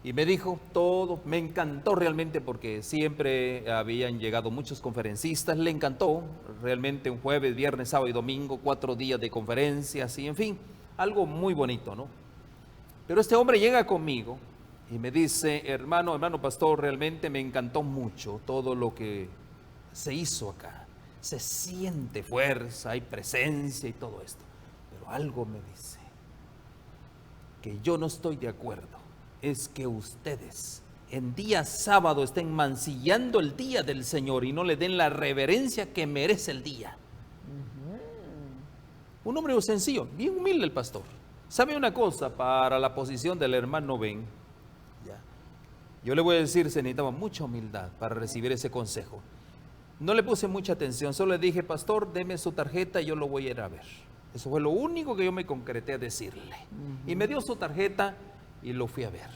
[SPEAKER 1] Y me dijo todo, me encantó realmente porque siempre habían llegado muchos conferencistas, le encantó realmente un jueves, viernes, sábado y domingo, 4 días de conferencias y en fin, algo muy bonito, ¿no? Pero este hombre llega conmigo y me dice, hermano pastor, realmente me encantó mucho todo lo que se hizo acá. Se siente fuerza, hay presencia y todo esto. Pero algo me dice que yo no estoy de acuerdo. Es que ustedes en día sábado estén mancillando el día del Señor y no le den la reverencia que merece el día. Un hombre sencillo, bien humilde el pastor. ¿Sabe una cosa? Para la posición del hermano Ben, yo le voy a decir, se necesitaba mucha humildad para recibir ese consejo. No le puse mucha atención, solo le dije, pastor, deme su tarjeta y yo lo voy a ir a ver. Eso fue lo único que yo me concreté a decirle. Y me dio su tarjeta y lo fui a ver.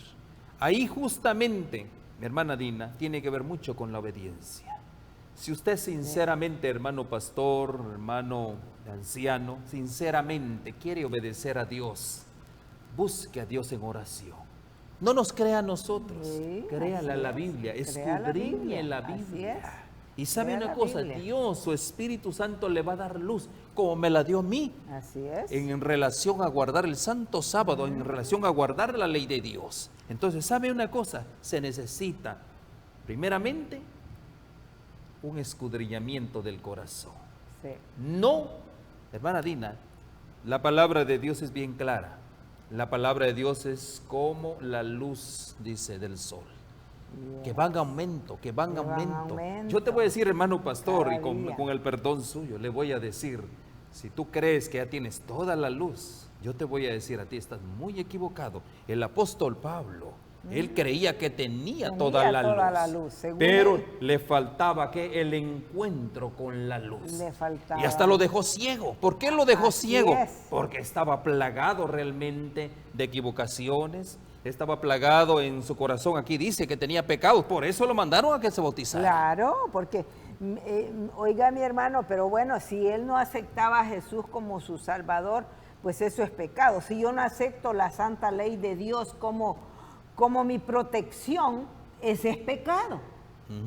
[SPEAKER 1] Ahí justamente, mi hermana Dina, tiene que ver mucho con la obediencia. Si usted sinceramente, hermano pastor, hermano anciano, sinceramente quiere obedecer a Dios, busque a Dios en oración. No nos crea a nosotros, créala la Biblia, escudriñe la Biblia. Y sabe una cosa, Dios, su Espíritu Santo le va a dar luz, como me la dio a mí.
[SPEAKER 2] Así es.
[SPEAKER 1] En relación a guardar el santo sábado, en relación a guardar la ley de Dios. Entonces, ¿sabe una cosa? Se necesita, primeramente, un escudriñamiento del corazón.
[SPEAKER 2] Sí.
[SPEAKER 1] No, hermana Dina, la palabra de Dios es bien clara. La palabra de Dios es como la luz, dice, del sol. Que van aumento, que van aumento. Yo te voy a decir, hermano pastor, y con el perdón suyo, le voy a decir, si tú crees que ya tienes toda la luz, yo te voy a decir a ti, estás muy equivocado. El apóstol Pablo, él creía que tenía toda la luz, pero le faltaba que el encuentro con la luz.
[SPEAKER 2] Le faltaba.
[SPEAKER 1] Y hasta lo dejó ciego. ¿Por qué lo dejó ciego?
[SPEAKER 2] Es.
[SPEAKER 1] Porque estaba plagado realmente de equivocaciones. Estaba plagado en su corazón, aquí dice que tenía pecados, por eso lo mandaron a que se bautizara.
[SPEAKER 2] Claro, porque, oiga mi hermano, pero bueno, si él no aceptaba a Jesús como su Salvador, pues eso es pecado. Si yo no acepto la santa ley de Dios como mi protección, ese es pecado.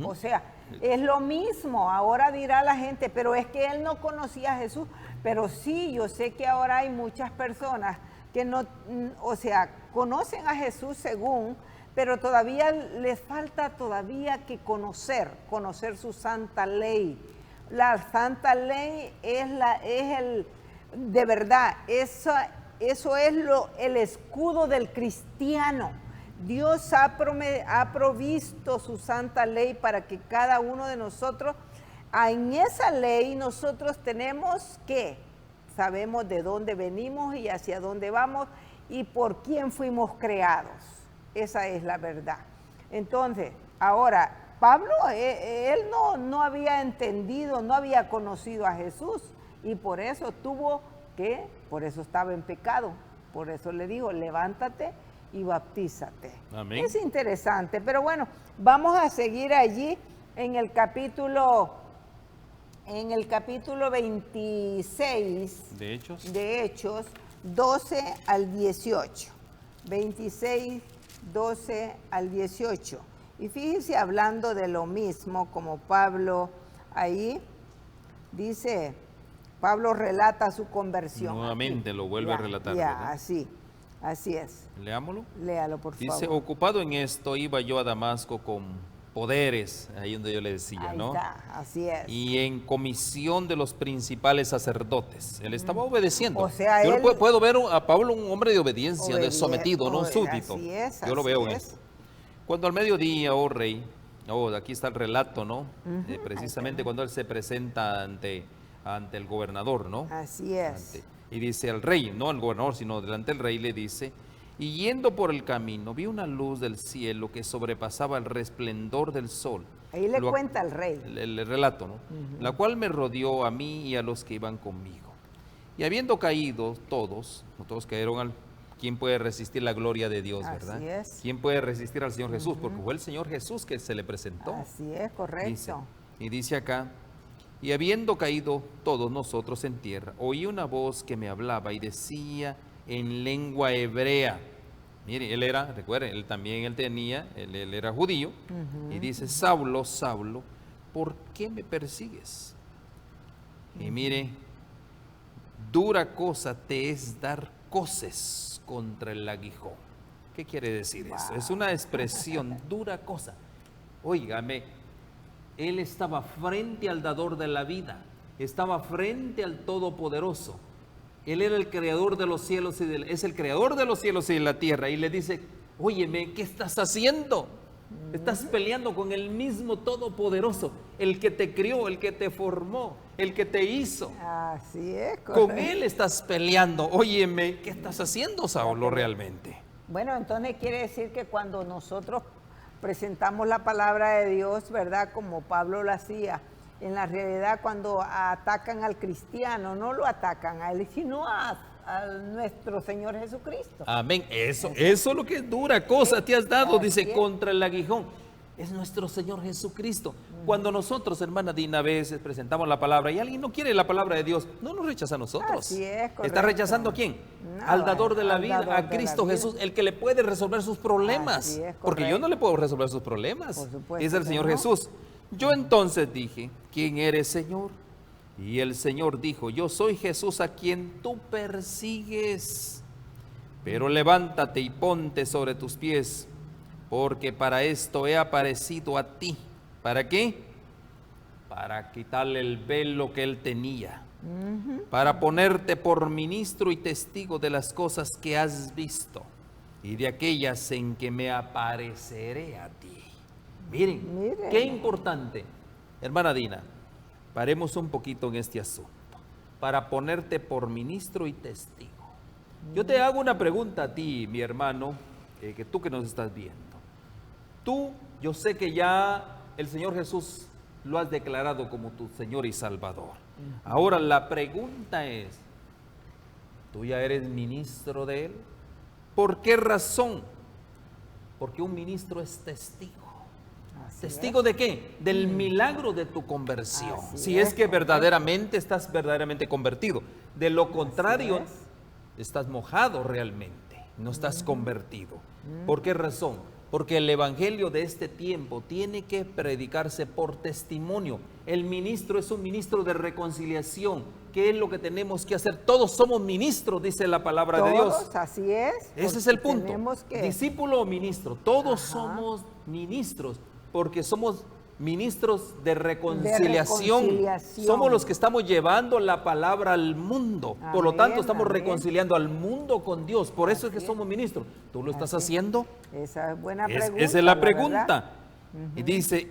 [SPEAKER 2] O sea, es lo mismo. Ahora dirá la gente, pero es que él no conocía a Jesús. Pero sí, yo sé que ahora hay muchas personas que no, o sea, conocen a Jesús según, pero todavía les falta todavía que conocer su santa ley. La santa ley de verdad, eso es el escudo del cristiano. Dios ha provisto su santa ley para que cada uno de nosotros, en esa ley nosotros tenemos que sabemos de dónde venimos y hacia dónde vamos y por quién fuimos creados. Esa es la verdad. Entonces, ahora, Pablo, él no había entendido, no había conocido a Jesús y por eso por eso estaba en pecado. Por eso le dijo, levántate y baptízate.
[SPEAKER 1] Amén.
[SPEAKER 2] Es interesante, pero bueno, vamos a seguir allí en el capítulo 26 de Hechos 12 al 18. 26, 12 al 18. Y fíjense, hablando de lo mismo, como Pablo ahí dice, Pablo relata su conversión.
[SPEAKER 1] Nuevamente lo vuelve a relatar.
[SPEAKER 2] Ya, así es.
[SPEAKER 1] Leámoslo.
[SPEAKER 2] Léalo, por favor.
[SPEAKER 1] Dice, ocupado en esto, iba yo a Damasco con poderes, ahí donde yo le decía,
[SPEAKER 2] Ahí
[SPEAKER 1] ¿no?
[SPEAKER 2] está, así es.
[SPEAKER 1] Y en comisión de los principales sacerdotes. Él estaba obedeciendo.
[SPEAKER 2] O sea,
[SPEAKER 1] yo puedo ver a Pablo un hombre de obediencia, de sometido, no un súbdito.
[SPEAKER 2] Así es,
[SPEAKER 1] yo lo veo en
[SPEAKER 2] es.
[SPEAKER 1] esto. Cuando al mediodía, oh rey, aquí está el relato, ¿no? Precisamente cuando él se presenta ante el gobernador, ¿no?
[SPEAKER 2] Así es.
[SPEAKER 1] Y dice al rey, no al gobernador, sino delante del rey, le dice, Y yendo por el camino, vi una luz del cielo que sobrepasaba el resplendor del sol.
[SPEAKER 2] Ahí le cuenta al rey.
[SPEAKER 1] El relato, ¿no? La cual me rodeó a mí y a los que iban conmigo. Y habiendo caído todos cayeron al... ¿Quién puede resistir la gloria de Dios, verdad?
[SPEAKER 2] Así es.
[SPEAKER 1] ¿Quién puede resistir al Señor Jesús? Porque fue el Señor Jesús que se le presentó.
[SPEAKER 2] Así es, correcto.
[SPEAKER 1] Dice acá, y habiendo caído todos nosotros en tierra, oí una voz que me hablaba y decía en lengua hebrea. Mire, él era, recuerden, él era judío, y dice, Saulo, Saulo, ¿por qué me persigues? Y mire, dura cosa te es dar coces contra el aguijón. ¿Qué quiere decir eso? Es una expresión, dura cosa. Óigame, él estaba frente al dador de la vida, estaba frente al Todopoderoso. Él era el creador de los cielos es el creador de los cielos y de la tierra. Y le dice, óyeme, ¿qué estás haciendo? Estás peleando con el mismo Todopoderoso, el que te crió, el que te formó, el que te hizo.
[SPEAKER 2] Así es, correcto.
[SPEAKER 1] Con él estás peleando. Óyeme, ¿qué estás haciendo, Saulo, realmente?
[SPEAKER 2] Bueno, entonces quiere decir que cuando nosotros presentamos la palabra de Dios, ¿verdad? Como Pablo lo hacía, en la realidad cuando atacan al cristiano, no lo atacan a él, sino a nuestro Señor Jesucristo.
[SPEAKER 1] Amén. Eso es lo que es dura cosa te has dado, dice, contra el aguijón. Es nuestro Señor Jesucristo. Cuando nosotros, hermana Dina, a veces presentamos la palabra y alguien no quiere la palabra de Dios, no nos rechaza a nosotros.
[SPEAKER 2] Así es, correcto.
[SPEAKER 1] ¿Está rechazando a quién? Al dador de la vida, a Cristo Jesús, el que le puede resolver sus problemas.
[SPEAKER 2] Así es,
[SPEAKER 1] porque yo no le puedo resolver sus problemas.
[SPEAKER 2] Por supuesto,
[SPEAKER 1] es el Señor Jesús. Yo entonces dije, ¿quién eres, Señor? Y el Señor dijo, yo soy Jesús a quien tú persigues. Pero levántate y ponte sobre tus pies, porque para esto he aparecido a ti. ¿Para qué? Para quitarle el velo que él tenía. Para ponerte por ministro y testigo de las cosas que has visto y de aquellas en que me apareceré a ti. Miren, qué importante. Hermana Dina, paremos un poquito en este asunto. Para ponerte por ministro y testigo. Yo te hago una pregunta a ti, mi hermano, que tú que nos estás viendo. Tú, yo sé que ya el Señor Jesús lo has declarado como tu Señor y Salvador. Ahora la pregunta es, ¿tú ya eres ministro de Él? ¿Por qué razón? Porque un ministro es testigo. ¿Testigo de qué? Del milagro de tu conversión. Si es que verdaderamente estás verdaderamente convertido. De lo contrario, estás mojado realmente, no estás convertido. ¿Por qué razón? Porque el evangelio de este tiempo tiene que predicarse por testimonio. El ministro es un ministro de reconciliación. ¿Qué es lo que tenemos que hacer? Todos somos ministros, dice la palabra de Dios.
[SPEAKER 2] Todos, así es.
[SPEAKER 1] Ese es el punto. Discípulo o ministro, todos somos ministros, porque somos ministros de reconciliación. Somos los que estamos llevando la palabra al mundo. Por lo tanto, estamos reconciliando al mundo con Dios. Por eso es que somos ministros. ¿Tú lo estás haciendo?
[SPEAKER 2] Esa es buena pregunta.
[SPEAKER 1] Esa es la pregunta. Y dice,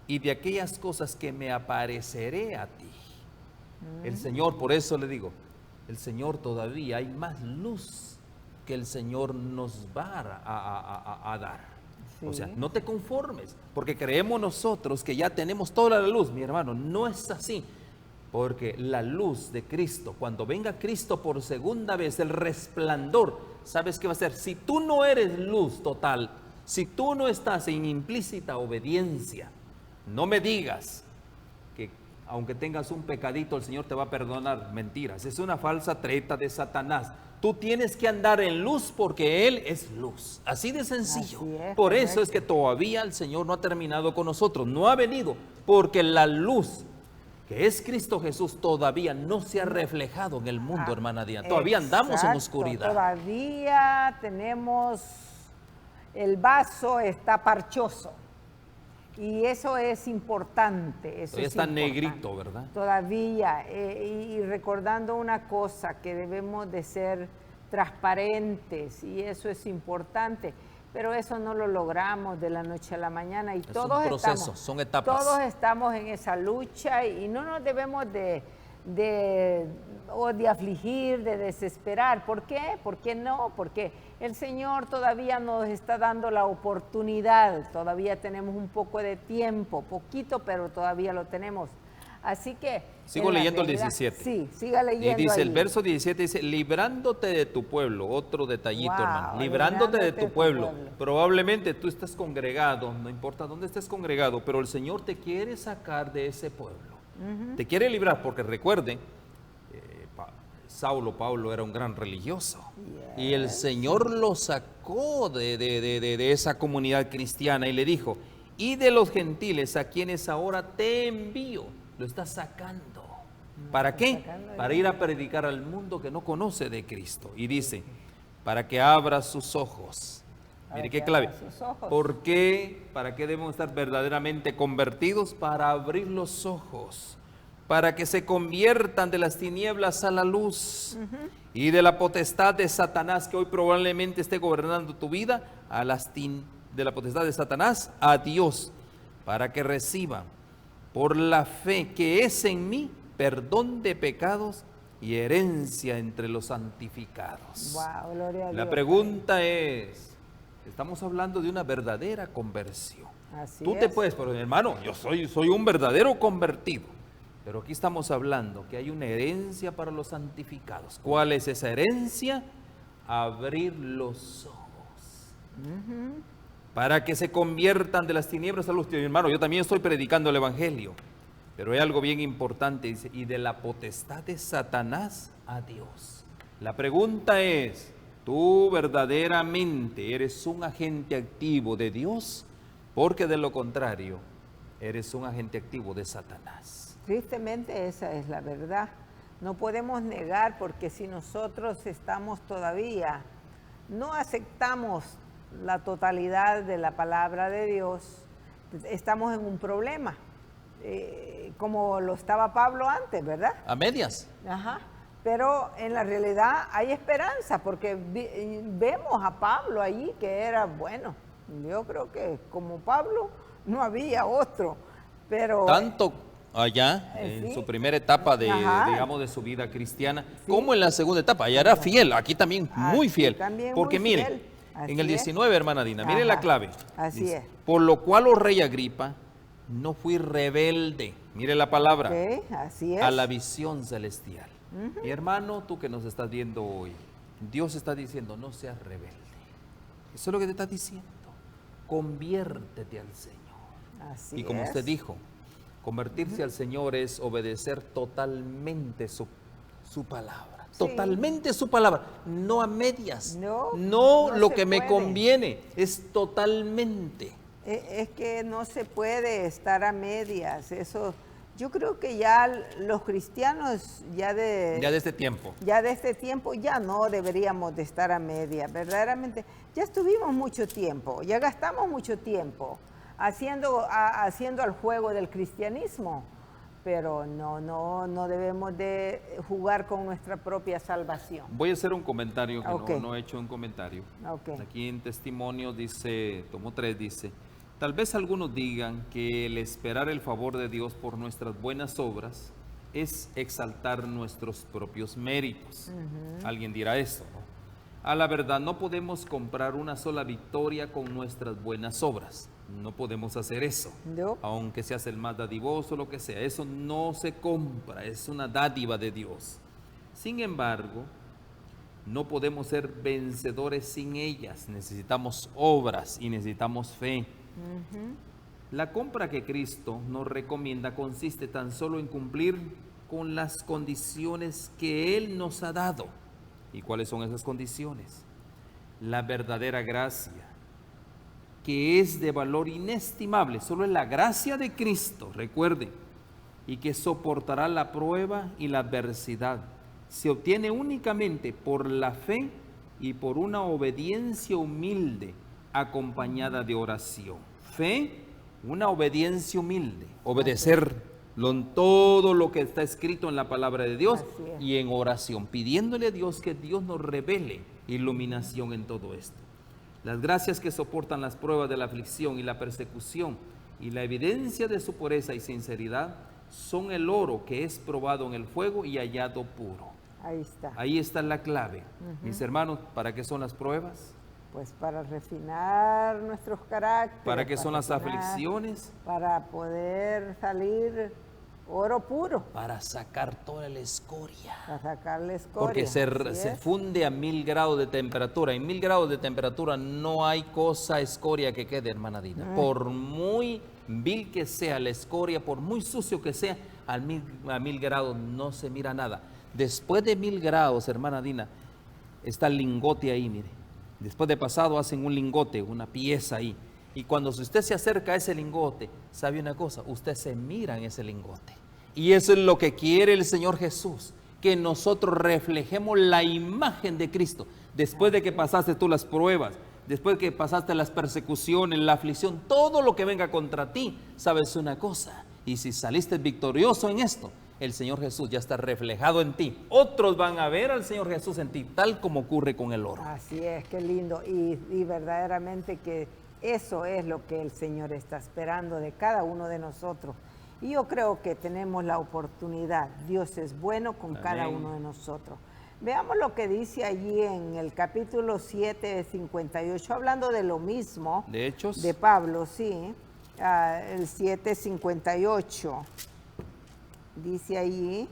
[SPEAKER 1] y de aquellas cosas que me apareceré a ti. El Señor, por eso le digo, el Señor todavía hay más luz que el Señor nos va a dar. O sea, no te conformes, porque creemos nosotros que ya tenemos toda la luz, mi hermano. No es así, porque la luz de Cristo, cuando venga Cristo por segunda vez, el resplandor, ¿sabes qué va a ser? Si tú no eres luz total, si tú no estás en implícita obediencia, no me digas que aunque tengas un pecadito, el Señor te va a perdonar. Mentiras, es una falsa treta de Satanás. Tú tienes que andar en luz porque Él es luz. Así de sencillo. Por eso es que todavía el Señor no ha terminado con nosotros. No ha venido porque la luz que es Cristo Jesús todavía no se ha reflejado en el mundo, hermana Diana. Todavía andamos en oscuridad.
[SPEAKER 2] Todavía tenemos, el vaso está parchoso. Y eso es importante. Eso
[SPEAKER 1] todavía está negrito, ¿verdad?
[SPEAKER 2] Todavía. Y recordando una cosa, que debemos de ser transparentes, y eso es importante. Pero eso no lo logramos de la noche a la mañana. Y
[SPEAKER 1] es un proceso, son etapas.
[SPEAKER 2] Todos estamos en esa lucha y no nos debemos de o de afligir, de desesperar. ¿Por qué? ¿Por qué no? Porque el Señor todavía nos está dando la oportunidad, todavía tenemos un poco de tiempo, poquito, pero todavía lo tenemos. Así que...
[SPEAKER 1] Sigo leyendo el 17.
[SPEAKER 2] Sí, siga leyendo.
[SPEAKER 1] Y dice
[SPEAKER 2] ahí.
[SPEAKER 1] el verso 17, dice, librándote de tu pueblo, otro detallito,
[SPEAKER 2] Wow,
[SPEAKER 1] hermano, librándote de tu pueblo. Probablemente tú estás congregado, no importa dónde estés congregado, pero el Señor te quiere sacar de ese pueblo. Te quiere librar, porque recuerden, Pablo era un gran religioso. Y el Señor lo sacó de esa comunidad cristiana y le dijo, y de los gentiles a quienes ahora te envío, lo está sacando. ¿Para qué? Para ir a predicar al mundo que no conoce de Cristo. Y dice, para que abra sus ojos. Mire qué clave. ¿Por qué? ¿Para qué debemos estar verdaderamente convertidos? Para abrir los ojos. Para que se conviertan de las tinieblas a la luz. Y de la potestad de Satanás que hoy probablemente esté gobernando tu vida, de la potestad de Satanás a Dios. Para que reciban por la fe que es en mí, perdón de pecados y herencia entre los santificados.
[SPEAKER 2] Wow, gloria a Dios.
[SPEAKER 1] La pregunta es, estamos hablando de una verdadera conversión.
[SPEAKER 2] Así
[SPEAKER 1] Tú
[SPEAKER 2] es.
[SPEAKER 1] te puedes, pero hermano, yo soy un verdadero convertido. Pero aquí estamos hablando que hay una herencia para los santificados. ¿Cuál es esa herencia? Abrir los ojos. Para que se conviertan de las tinieblas a la luz. Hermano, yo también estoy predicando el evangelio. Pero hay algo bien importante, dice, y de la potestad de Satanás a Dios. La pregunta es, ¿tú verdaderamente eres un agente activo de Dios? Porque de lo contrario, eres un agente activo de Satanás.
[SPEAKER 2] Tristemente esa es la verdad. No podemos negar, porque si nosotros estamos todavía, no aceptamos la totalidad de la palabra de Dios, estamos en un problema. Como lo estaba Pablo antes, ¿verdad?
[SPEAKER 1] A medias.
[SPEAKER 2] Ajá. Pero en la realidad hay esperanza, porque vemos a Pablo allí que era bueno. Yo creo que como Pablo no había otro, pero...
[SPEAKER 1] Tanto allá, en su primera etapa de, digamos, de su vida cristiana, como en la segunda etapa. Allá era fiel, aquí también muy fiel. Porque
[SPEAKER 2] muy
[SPEAKER 1] mire,
[SPEAKER 2] fiel.
[SPEAKER 1] en el 19, hermana Dina, mire la clave.
[SPEAKER 2] Así
[SPEAKER 1] dice,
[SPEAKER 2] es.
[SPEAKER 1] Por lo cual, oh rey Agripa, no fui rebelde, mire la palabra,
[SPEAKER 2] así es.
[SPEAKER 1] a la visión celestial. Mi hermano, tú que nos estás viendo hoy, Dios está diciendo, no seas rebelde. Eso es lo que te está diciendo. Conviértete al Señor.
[SPEAKER 2] Así
[SPEAKER 1] y como
[SPEAKER 2] es.
[SPEAKER 1] usted dijo, convertirse al Señor es obedecer totalmente su palabra. Sí. Totalmente su palabra, no a medias. No lo que me conviene, es totalmente.
[SPEAKER 2] Es que no se puede estar a medias. Eso, yo creo que ya los cristianos ya de este tiempo ya no deberíamos de estar a medias. Verdaderamente, ya estuvimos mucho tiempo, ya gastamos mucho tiempo haciendo el juego del cristianismo, pero no debemos de jugar con nuestra propia salvación.
[SPEAKER 1] Voy a hacer un comentario que no he hecho un comentario. Aquí en testimonio dice, tomo 3, dice, tal vez algunos digan que el esperar el favor de Dios por nuestras buenas obras es exaltar nuestros propios méritos. Alguien dirá eso, ¿no? A la verdad, no podemos comprar una sola victoria con nuestras buenas obras. No podemos hacer eso. No. Aunque seas el más dadivoso, lo que sea. Eso no se compra, es una dádiva de Dios. Sin embargo, no podemos ser vencedores sin ellas. Necesitamos obras y necesitamos fe. La compra que Cristo nos recomienda consiste tan solo en cumplir con las condiciones que Él nos ha dado. ¿Y cuáles son esas condiciones? La verdadera gracia, que es de valor inestimable, solo es la gracia de Cristo, recuerden, y que soportará la prueba y la adversidad. Se obtiene únicamente por la fe y por una obediencia humilde acompañada de oración. Fe, una obediencia humilde, obedecer todo lo que está escrito en la palabra de Dios y en oración, pidiéndole a Dios que Dios nos revele iluminación en todo esto. Las gracias que soportan las pruebas de la aflicción y la persecución y la evidencia de su pureza y sinceridad son el oro que es probado en el fuego y hallado puro.
[SPEAKER 2] Ahí está.
[SPEAKER 1] Ahí está la clave. Mis hermanos, ¿para qué son las pruebas?
[SPEAKER 2] Pues para refinar nuestros caracteres.
[SPEAKER 1] ¿Para qué son las
[SPEAKER 2] refinar,
[SPEAKER 1] aflicciones?
[SPEAKER 2] Para poder salir oro puro.
[SPEAKER 1] Para sacar toda la escoria.
[SPEAKER 2] Para sacarle escoria.
[SPEAKER 1] Porque se funde a 1000 grados de temperatura. En 1000 grados de temperatura no hay cosa escoria que quede, hermana Dina. Por muy vil que sea la escoria, por muy sucio que sea, a 1000 grados no se mira nada. Después de 1000 grados, hermana Dina, está el lingote ahí, mire. Después de pasado hacen un lingote, una pieza ahí. Y cuando usted se acerca a ese lingote, ¿sabe una cosa? Usted se mira en ese lingote. Y eso es lo que quiere el Señor Jesús, que nosotros reflejemos la imagen de Cristo. Después de que pasaste tú las pruebas, después de que pasaste las persecuciones, la aflicción, todo lo que venga contra ti, sabes una cosa. Y si saliste victorioso en esto, el Señor Jesús ya está reflejado en ti. Otros van a ver al Señor Jesús en ti, tal como ocurre con el oro.
[SPEAKER 2] Así es, qué lindo. Y verdaderamente que eso es lo que el Señor está esperando de cada uno de nosotros. Y yo creo que tenemos la oportunidad. Dios es bueno con cada uno de nosotros. Veamos lo que dice allí en el capítulo 7, 58, hablando de lo mismo.
[SPEAKER 1] De Hechos.
[SPEAKER 2] De Pablo, sí. El 7, 58. Dice allí.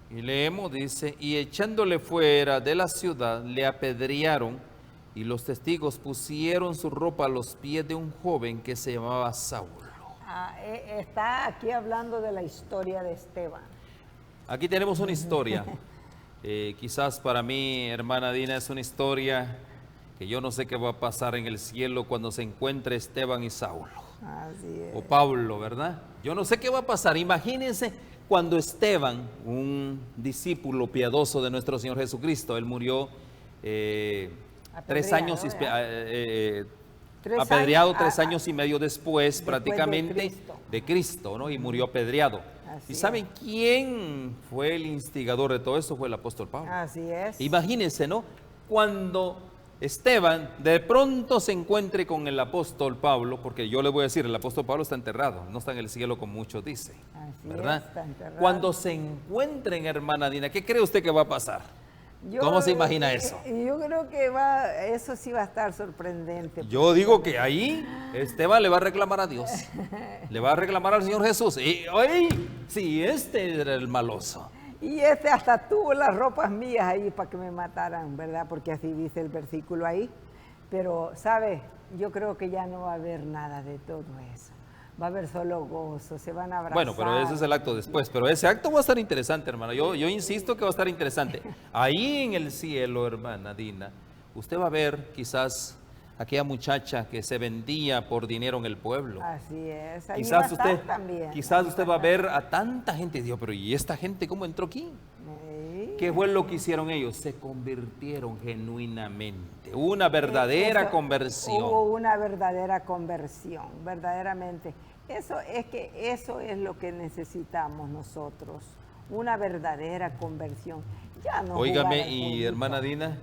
[SPEAKER 1] Y leemos, dice, y echándole fuera de la ciudad, le apedrearon, y los testigos pusieron su ropa a los pies de un joven que se llamaba Saulo.
[SPEAKER 2] Está aquí hablando de la historia de Esteban.
[SPEAKER 1] Aquí tenemos una historia. Quizás para mí, hermana Dina, es una historia que yo no sé qué va a pasar en el cielo cuando se encuentre Esteban y Saulo.
[SPEAKER 2] Así es.
[SPEAKER 1] O Pablo, ¿verdad? Yo no sé qué va a pasar. Imagínense cuando Esteban, un discípulo piadoso de nuestro Señor Jesucristo, él murió 3 años, apedreado 3 años y medio después prácticamente de Cristo, ¿no? Y murió apedreado.
[SPEAKER 2] Así
[SPEAKER 1] ¿Y saben quién fue el instigador de todo eso? Fue el apóstol Pablo.
[SPEAKER 2] Así es.
[SPEAKER 1] Imagínense, ¿no? Cuando Esteban de pronto se encuentre con el apóstol Pablo, porque yo le voy a decir, el apóstol Pablo está enterrado, no está en el cielo como muchos dicen, ¿verdad?
[SPEAKER 2] Está enterrado.
[SPEAKER 1] Cuando se encuentren, hermana Dina, ¿qué cree usted que va a pasar? ¿Cómo se imagina eso?
[SPEAKER 2] Yo creo que eso sí va a estar sorprendente.
[SPEAKER 1] Yo digo que ahí Esteban le va a reclamar a Dios, le va a reclamar al Señor Jesús. Y hoy, sí, este era el maloso.
[SPEAKER 2] Y hasta tuvo las ropas mías ahí para que me mataran, ¿verdad? Porque así dice el versículo ahí. Pero, ¿sabes? Yo creo que ya no va a haber nada de todo eso. Va a haber solo gozo, se van a abrazar.
[SPEAKER 1] Bueno, pero ese es el acto después. Pero ese acto va a estar interesante, hermana. Yo insisto que va a estar interesante. Ahí en el cielo, hermana Dina, usted va a ver quizás aquella muchacha que se vendía por dinero en el pueblo.
[SPEAKER 2] Así es. Ahí
[SPEAKER 1] Quizás usted va a ver a tanta gente. Dios, pero ¿y esta gente cómo entró aquí? ¿Qué fue lo que hicieron ellos? Se convirtieron genuinamente. Una verdadera conversión.
[SPEAKER 2] Hubo una verdadera conversión, verdaderamente. Eso es lo que necesitamos nosotros. Una verdadera conversión. Ya no.
[SPEAKER 1] Óigame, y hermana Dina,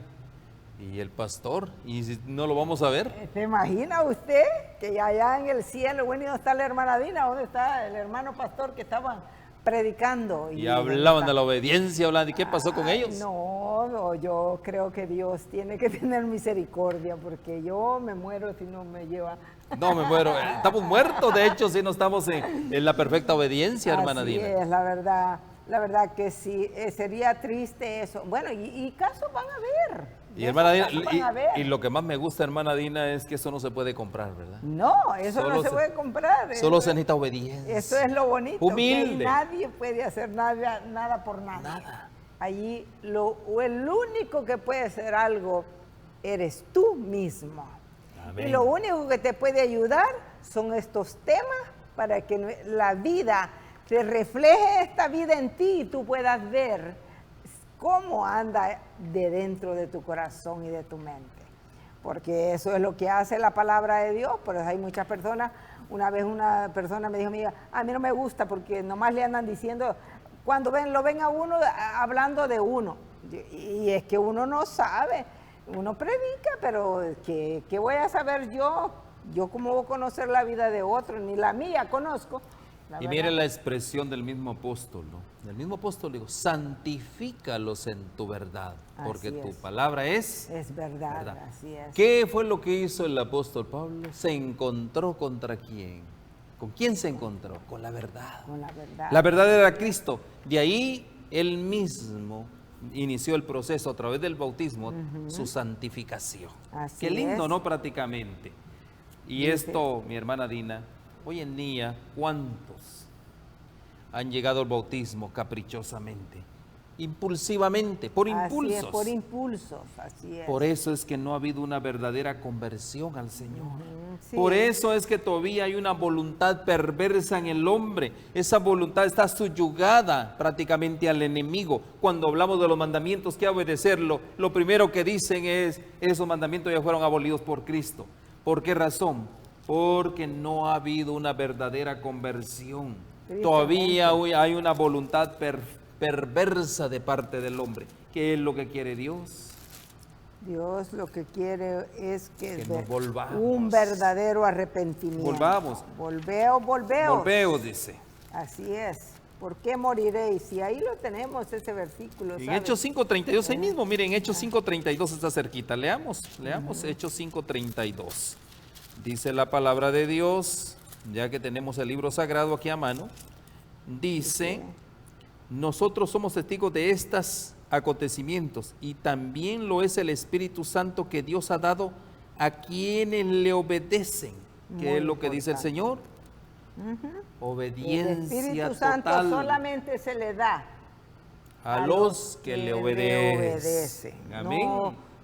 [SPEAKER 1] ¿y el pastor? ¿Y si no lo vamos a ver?
[SPEAKER 2] ¿Se imagina usted que allá en el cielo, bueno, ¿y dónde está la hermana Dina? ¿Dónde está el hermano pastor que estaban predicando?
[SPEAKER 1] Y hablaban de la obediencia, hablaban de qué pasó con ellos.
[SPEAKER 2] No, yo creo que Dios tiene que tener misericordia, porque yo me muero si no me lleva.
[SPEAKER 1] No, me muero. Estamos muertos, de hecho, si no estamos en la perfecta obediencia, hermana Dina.
[SPEAKER 2] Así es, la verdad que sí, sería triste eso. Bueno, y casos van a haber.
[SPEAKER 1] Y hermana Dina, y lo que más me gusta, hermana Dina, es que eso no se puede comprar, ¿verdad?
[SPEAKER 2] No, eso no se puede comprar.
[SPEAKER 1] Solo se necesita obediencia.
[SPEAKER 2] Eso es lo bonito.
[SPEAKER 1] Humilde.
[SPEAKER 2] Que nadie puede hacer nada por nadie.
[SPEAKER 1] Nada.
[SPEAKER 2] Allí el único que puede hacer algo eres tú mismo.
[SPEAKER 1] Amén.
[SPEAKER 2] Y lo único que te puede ayudar son estos temas para que la vida te refleje esta vida en ti y tú puedas ver cómo anda de dentro de tu corazón y de tu mente. Porque eso es lo que hace la palabra de Dios. Pero hay muchas personas. Una vez una persona me dijo, amiga, a mí no me gusta porque nomás le andan diciendo, cuando lo ven a uno hablando de uno. Y es que uno no sabe. Uno predica, pero ¿qué voy a saber yo? Yo cómo voy a conocer la vida de otro, ni la mía conozco.
[SPEAKER 1] Y mire la expresión del mismo apóstol, ¿no? Del mismo apóstol digo, santifícalos en tu verdad, porque tu palabra es
[SPEAKER 2] verdad. Así es.
[SPEAKER 1] ¿Qué fue lo que hizo el apóstol Pablo? Se encontró contra quién. ¿Con quién se encontró? Con la verdad.
[SPEAKER 2] Con la verdad.
[SPEAKER 1] La verdad era Cristo. De ahí él mismo inició el proceso a través del bautismo, su santificación.
[SPEAKER 2] Así
[SPEAKER 1] Qué lindo,
[SPEAKER 2] es.
[SPEAKER 1] ¿no? Prácticamente. Y
[SPEAKER 2] Dice,
[SPEAKER 1] esto, mi hermana Dina, hoy en día, ¿cuántos han llegado al bautismo caprichosamente? Impulsivamente, por impulsos.
[SPEAKER 2] Así es, por impulsos, así es.
[SPEAKER 1] Por eso es que no ha habido una verdadera conversión al Señor.
[SPEAKER 2] Sí.
[SPEAKER 1] Por eso es que todavía hay una voluntad perversa en el hombre. Esa voluntad está subyugada prácticamente al enemigo. Cuando hablamos de los mandamientos, que hay que obedecerlo, lo primero que dicen es, esos mandamientos ya fueron abolidos por Cristo. ¿Por qué razón? Porque no ha habido una verdadera conversión. Todavía hay una voluntad perversa de parte del hombre. ¿Qué es lo que quiere Dios?
[SPEAKER 2] Dios lo que quiere es que
[SPEAKER 1] nos volvamos.
[SPEAKER 2] Un verdadero arrepentimiento.
[SPEAKER 1] Volvamos.
[SPEAKER 2] Volveos,
[SPEAKER 1] dice.
[SPEAKER 2] Así es. ¿Por qué moriréis? Y ahí lo tenemos, ese versículo.
[SPEAKER 1] En Hechos 5:32, ahí mismo, miren, Hechos 5:32 está cerquita. Leamos Hechos 5:32. Dice la palabra de Dios, ya que tenemos el libro sagrado aquí a mano, dice, nosotros somos testigos de estos acontecimientos y también lo es el Espíritu Santo que Dios ha dado a quienes le obedecen. ¿Qué es lo que dice el Señor? Obediencia total.
[SPEAKER 2] El Espíritu Santo solamente se le da
[SPEAKER 1] a los que le obedecen. Amén.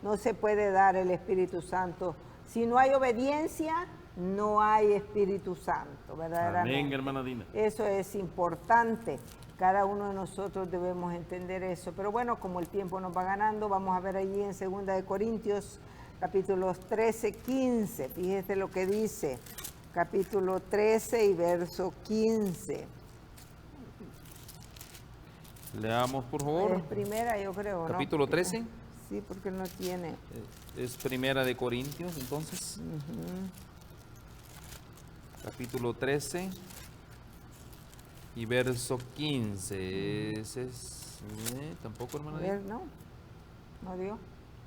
[SPEAKER 2] No se puede dar el Espíritu Santo. Si no hay obediencia, no hay Espíritu Santo, verdaderamente.
[SPEAKER 1] Amén, hermana Dina.
[SPEAKER 2] Eso es importante. Cada uno de nosotros debemos entender eso. Pero bueno, como el tiempo nos va ganando, vamos a ver allí en 2 de Corintios, capítulos 13, 15. Fíjese lo que dice. Capítulo 13 y verso 15.
[SPEAKER 1] Leamos, por favor.
[SPEAKER 2] Es primera, yo creo, ¿no?
[SPEAKER 1] Capítulo 13.
[SPEAKER 2] Sí, porque no tiene.
[SPEAKER 1] Es primera de Corintios, entonces. Capítulo 13 y verso 15. Ese es, tampoco, hermana.
[SPEAKER 2] A ver, no dio.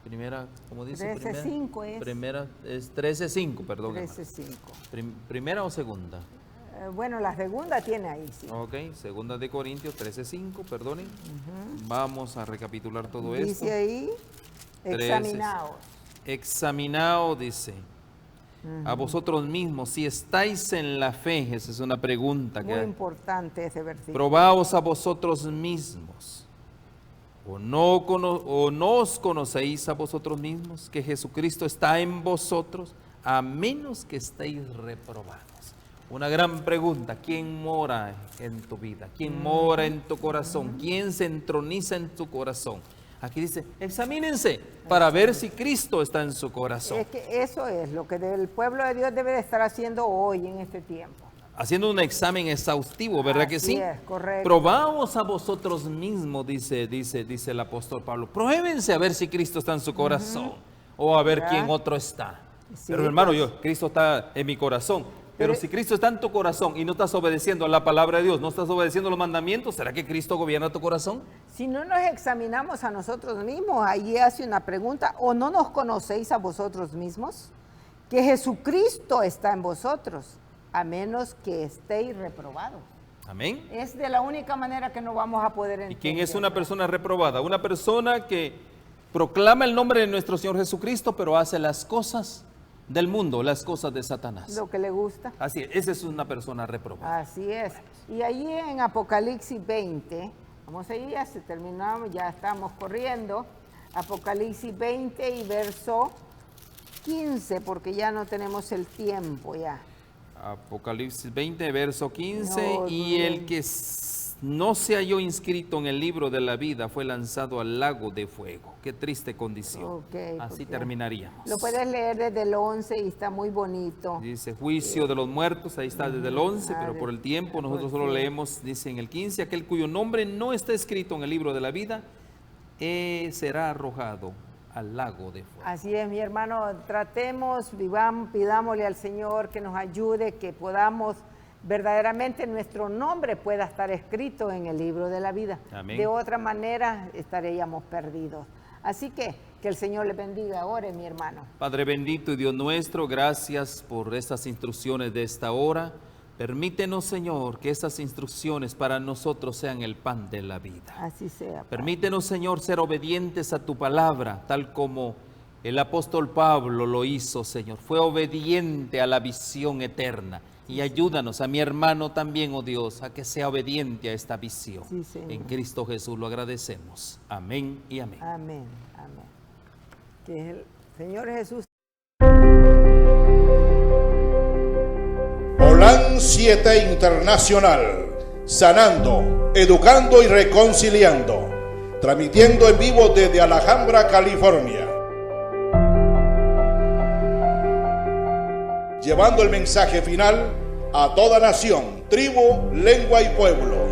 [SPEAKER 1] Primera, como dice,
[SPEAKER 2] 13:5 es.
[SPEAKER 1] Primera es 13:5, perdón.
[SPEAKER 2] 13:5.
[SPEAKER 1] ¿Primera o segunda?
[SPEAKER 2] Bueno, la segunda tiene ahí, sí.
[SPEAKER 1] Ok, segunda de Corintios 13:5, perdonen. Vamos a recapitular todo esto.
[SPEAKER 2] Dice ahí, examinaos.
[SPEAKER 1] Examinaos, dice. A vosotros mismos, si estáis en la fe, esa es una pregunta.
[SPEAKER 2] Muy importante ese versículo.
[SPEAKER 1] Probaos a vosotros mismos. ¿O no os conocéis a vosotros mismos que Jesucristo está en vosotros, a menos que estéis reprobados? Una gran pregunta, ¿quién mora en tu vida? ¿Quién mora en tu corazón? ¿Quién se entroniza en tu corazón? Aquí dice, examínense para ver si Cristo está en su corazón.
[SPEAKER 2] Es que eso es lo que el pueblo de Dios debe de estar haciendo hoy en este tiempo.
[SPEAKER 1] Haciendo un examen exhaustivo, ¿verdad que sí?
[SPEAKER 2] Es, correcto.
[SPEAKER 1] Probaos a vosotros mismos, dice el apóstol Pablo. Pruébense a ver si Cristo está en su corazón o a ver quién otro está.
[SPEAKER 2] Sí,
[SPEAKER 1] pero hermano,
[SPEAKER 2] pues,
[SPEAKER 1] Cristo está en mi corazón. Pero si Cristo está en tu corazón y no estás obedeciendo a la palabra de Dios, no estás obedeciendo los mandamientos, ¿será que Cristo gobierna tu corazón?
[SPEAKER 2] Si no nos examinamos a nosotros mismos, allí hace una pregunta, ¿o no nos conocéis a vosotros mismos? Que Jesucristo está en vosotros, a menos que estéis reprobados.
[SPEAKER 1] Amén.
[SPEAKER 2] Es de la única manera que no vamos a poder entender.
[SPEAKER 1] ¿Y quién es una persona reprobada? Una persona que proclama el nombre de nuestro Señor Jesucristo, pero hace las cosas del mundo, las cosas de Satanás.
[SPEAKER 2] Lo que le gusta.
[SPEAKER 1] Así es, esa es una persona reprobada.
[SPEAKER 2] Así es. Y allí en Apocalipsis 20, vamos allí, ya se terminamos, ya estamos corriendo. Apocalipsis 20 y verso 15, porque ya no tenemos el tiempo ya.
[SPEAKER 1] Apocalipsis 20, verso 15, y el que no se halló inscrito en el libro de la vida fue lanzado al lago de fuego. Qué triste condición. Así terminaríamos.
[SPEAKER 2] Lo puedes leer desde el 11 y está muy bonito.
[SPEAKER 1] Dice juicio de los muertos, ahí está desde el 11, pero por el tiempo nosotros solo leemos, dice en el 15, aquel cuyo nombre no está escrito en el libro de la vida, será arrojado al lago de fuego.
[SPEAKER 2] Así es, mi hermano, tratemos, vivamos, pidámosle al Señor que nos ayude, que podamos verdaderamente nuestro nombre pueda estar escrito en el libro de la vida.
[SPEAKER 1] Amén.
[SPEAKER 2] De otra manera estaríamos perdidos. Así que el Señor le bendiga. Ore, mi hermano.
[SPEAKER 1] Padre bendito y Dios nuestro, gracias por estas instrucciones de esta hora. Permítenos, Señor, que estas instrucciones para nosotros sean el pan de la vida.
[SPEAKER 2] Así sea, Padre.
[SPEAKER 1] Permítenos, Señor, ser obedientes a tu palabra, tal como el apóstol Pablo lo hizo, Señor. Fue obediente a la visión eterna. Y ayúdanos a mi hermano también, oh Dios, a que sea obediente a esta visión.
[SPEAKER 2] Sí, Señor.
[SPEAKER 1] En Cristo Jesús lo agradecemos. Amén y amén.
[SPEAKER 2] Amén, amén. Que el Señor Jesús.
[SPEAKER 3] Holan 7 Internacional, sanando, educando y reconciliando, transmitiendo en vivo desde Alhambra, California, llevando el mensaje final a toda nación, tribu, lengua y pueblo.